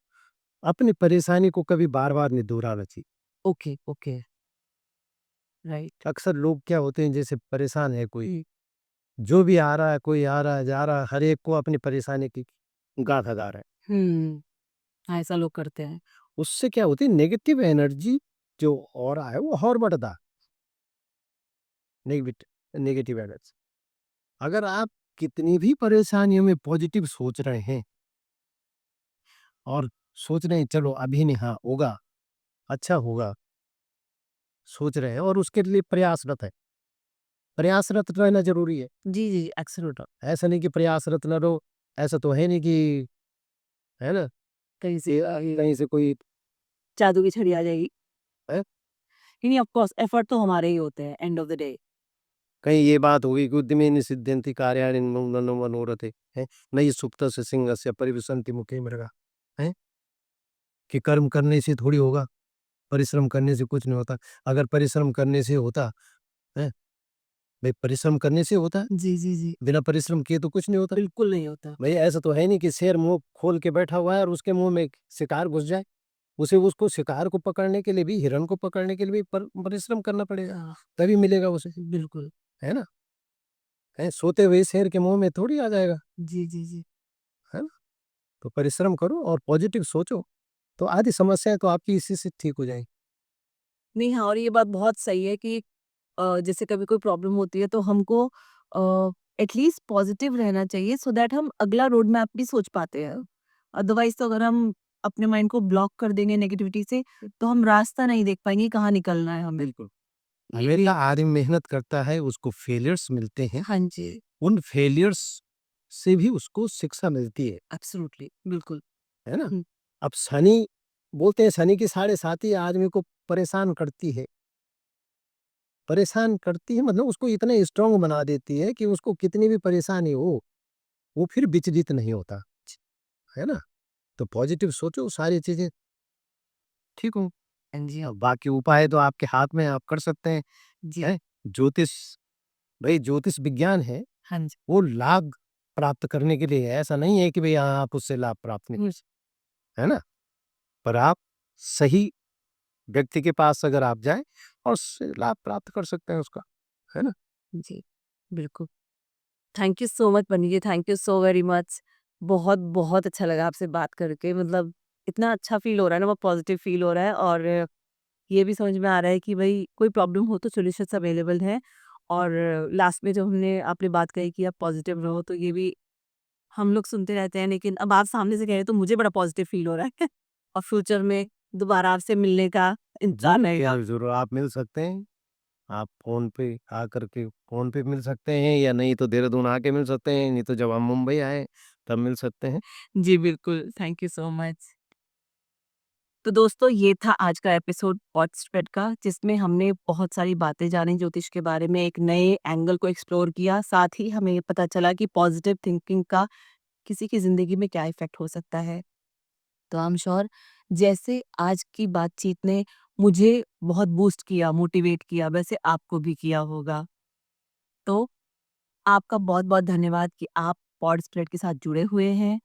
अपनी परेशानी को कभी बार-बार नहीं दोहराना चाहिए। Okay, okay, right. अक्सर लोग क्या होते हैं, जैसे परेशान है कोई, जो भी आ रहा है, कोई आ रहा है, जा रहा है, हर एक को अपनी परेशानी की गाथा गा रहा है। हुँ, हाँ, ऐसा लोग करते हैं। उससे क्या होती है, नेगेटिव एनर्जी जो ऑरा है वो और बढ़ता है, नेगेटिव नेगेटिव एनर्जी। अगर आप कितनी भी परेशानियों में पॉजिटिव सोच रहे हैं और सोच रहे हैं चलो अभी नहीं, हाँ होगा, अच्छा होगा, सोच रहे हैं और उसके लिए प्रयासरत है। प्रयासरत रहना ज़रूरी है। जी, जी, एब्सोल्यूट। ऐसा नहीं कि प्रयासरत ना रहो, ऐसा तो है नहीं कि, है ना? कहीं से कि कहीं से कोई जादू की छड़ी आ जाएगी। है, नहीं, ऑफ कोर्स एफर्ट तो हमारे ही होते हैं एंड ऑफ द डे। कहीं ये बात होगी कि उद्यमेन सिद्ध्यन्ति कार्याणि नूनं मनोरथे, हैं? नयि सुप्तस्य सिंहस्य परिविशन्ति मुखे मृगा, हैं? कि कर्म करने से थोड़ी होगा, परिश्रम करने से कुछ नहीं होता। अगर परिश्रम करने से होता, हैं? भई परिश्रम करने से होता है, जी, जी, जी। बिना परिश्रम किए तो कुछ नहीं होता। बिल्कुल नहीं होता। भई ऐसा तो है नहीं कि शेर मुँह खोल के बैठा हुआ है और उसके मुँह में शिकार घुस जाए। उसे उसको शिकार को पकड़ने के लिए भी, हिरण को पकड़ने के लिए भी परिश्रम करना पड़ेगा, हाँ, तभी मिलेगा उसे, बिल्कुल। है ना? हैं? सोते हुए शेर के मुँह में थोड़ी आ जाएगा, जी, जी, जी। है ना? तो परिश्रम करो और पॉजिटिव सोचो, तो आधी समस्याएँ तो आपकी इसी से ठीक हो जाएँगी। नहीं, हाँ, और ये बात बहुत सही है कि जैसे कभी कोई प्रॉब्लम होती है, तो हमको एटलीस्ट पॉजिटिव रहना चाहिए, सो दैट हम अगला रोड मैप भी सोच पाते हैं। अदरवाइज तो अगर हम अपने माइंड को ब्लॉक कर देंगे नेगेटिविटी से, तो हम रास्ता नहीं देख पाएंगे कहाँ निकलना है हमें। बिल्कुल। हमेशा आदमी मेहनत करता है, उसको फेलियर्स मिलते हैं, हाँ जी, उन फेलियर्स से भी उसको शिक्षा मिलती एब्सोल्युटली, बिल्कुल। है ना? हुँ, अब शनि, बोलते हैं शनि की साढ़े साती आदमी को परेशान करती है। परेशान करती है मतलब उसको इतना स्ट्रॉन्ग बना देती है कि उसको कितनी भी परेशानी हो, वो फिर विचलित नहीं होता, है ना? तो पॉजिटिव सोचो, सारी चीज़ें ठीक हो। हाँ जी, अब बाकी उपाय तो आपके हाथ में है, आप कर सकते हैं, जी, हैं? ज्योतिष, भई ज्योतिष विज्ञान है, हाँ जी। वो लाभ प्राप्त करने के लिए है, ऐसा नहीं है कि भई हाँ, आप उससे लाभ प्राप्त नहीं, हुँ, है ना? पर आप सही व्यक्ति के पास अगर आप जाएँ और उससे लाभ प्राप्त कर सकते हैं उसका, है ना? जी, बिल्कुल। Thank you so much Bani ji, thank you so very much. बहुत बहुत अच्छा लगा आपसे बात करके, मतलब इतना अच्छा फील हो रहा है ना, बहुत पॉजिटिव फील हो रहा है, और ये भी समझ में आ रहा है कि भाई कोई प्रॉब्लम हो तो सॉल्यूशंस अवेलेबल हैं। और लास्ट में जो हमने आपने बात कही कि आप पॉजिटिव रहो, तो ये भी हम लोग सुनते रहते हैं, लेकिन अब आप सामने से कह रहे हैं तो मुझे बड़ा पॉजिटिव फील हो रहा है। और फ्यूचर में दोबारा आपसे मिलने का इंतजार जी, रहेगा। आप ज़रूर आप मिल सकते हैं। आप फ़ोन पे आकर के फ़ोन पे मिल सकते हैं या नहीं तो देहरादून आके मिल सकते हैं, नहीं तो जब हम मुंबई आएँ तब मिल सकते हैं। जी, बिल्कुल, थैंक यू सो मच। तो दोस्तों ये था आज का एपिसोड पॉडस्प्रेड का, जिसमें हमने बहुत सारी बातें जानी ज्योतिष के बारे में, एक नए एंगल को एक्सप्लोर किया। साथ ही हमें ये पता चला कि पॉजिटिव थिंकिंग का किसी की ज़िंदगी में क्या इफ़ेक्ट हो सकता है। तो आई एम श्योर जैसे आज की बातचीत ने मुझे बहुत बूस्ट किया, मोटिवेट किया, वैसे आपको भी किया होगा। तो आपका बहुत-बहुत धन्यवाद कि आप पॉडस्प्रेड के साथ जुड़े हुए हैं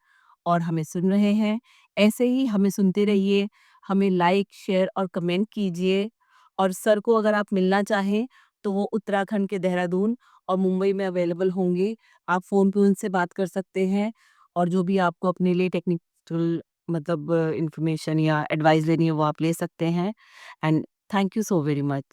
और हमें सुन रहे हैं। ऐसे ही हमें सुनते रहिए, हमें लाइक, शेयर और कमेंट कीजिए। और सर को अगर आप मिलना चाहें, तो वो उत्तराखंड के देहरादून और मुंबई में अवेलेबल होंगे। आप फ़ोन पे उनसे बात कर सकते हैं और जो भी आपको अपने लिए टेक्निकल मतलब इन्फॉर्मेशन या एडवाइस लेनी है, वो आप ले सकते हैं। And thank you so very much.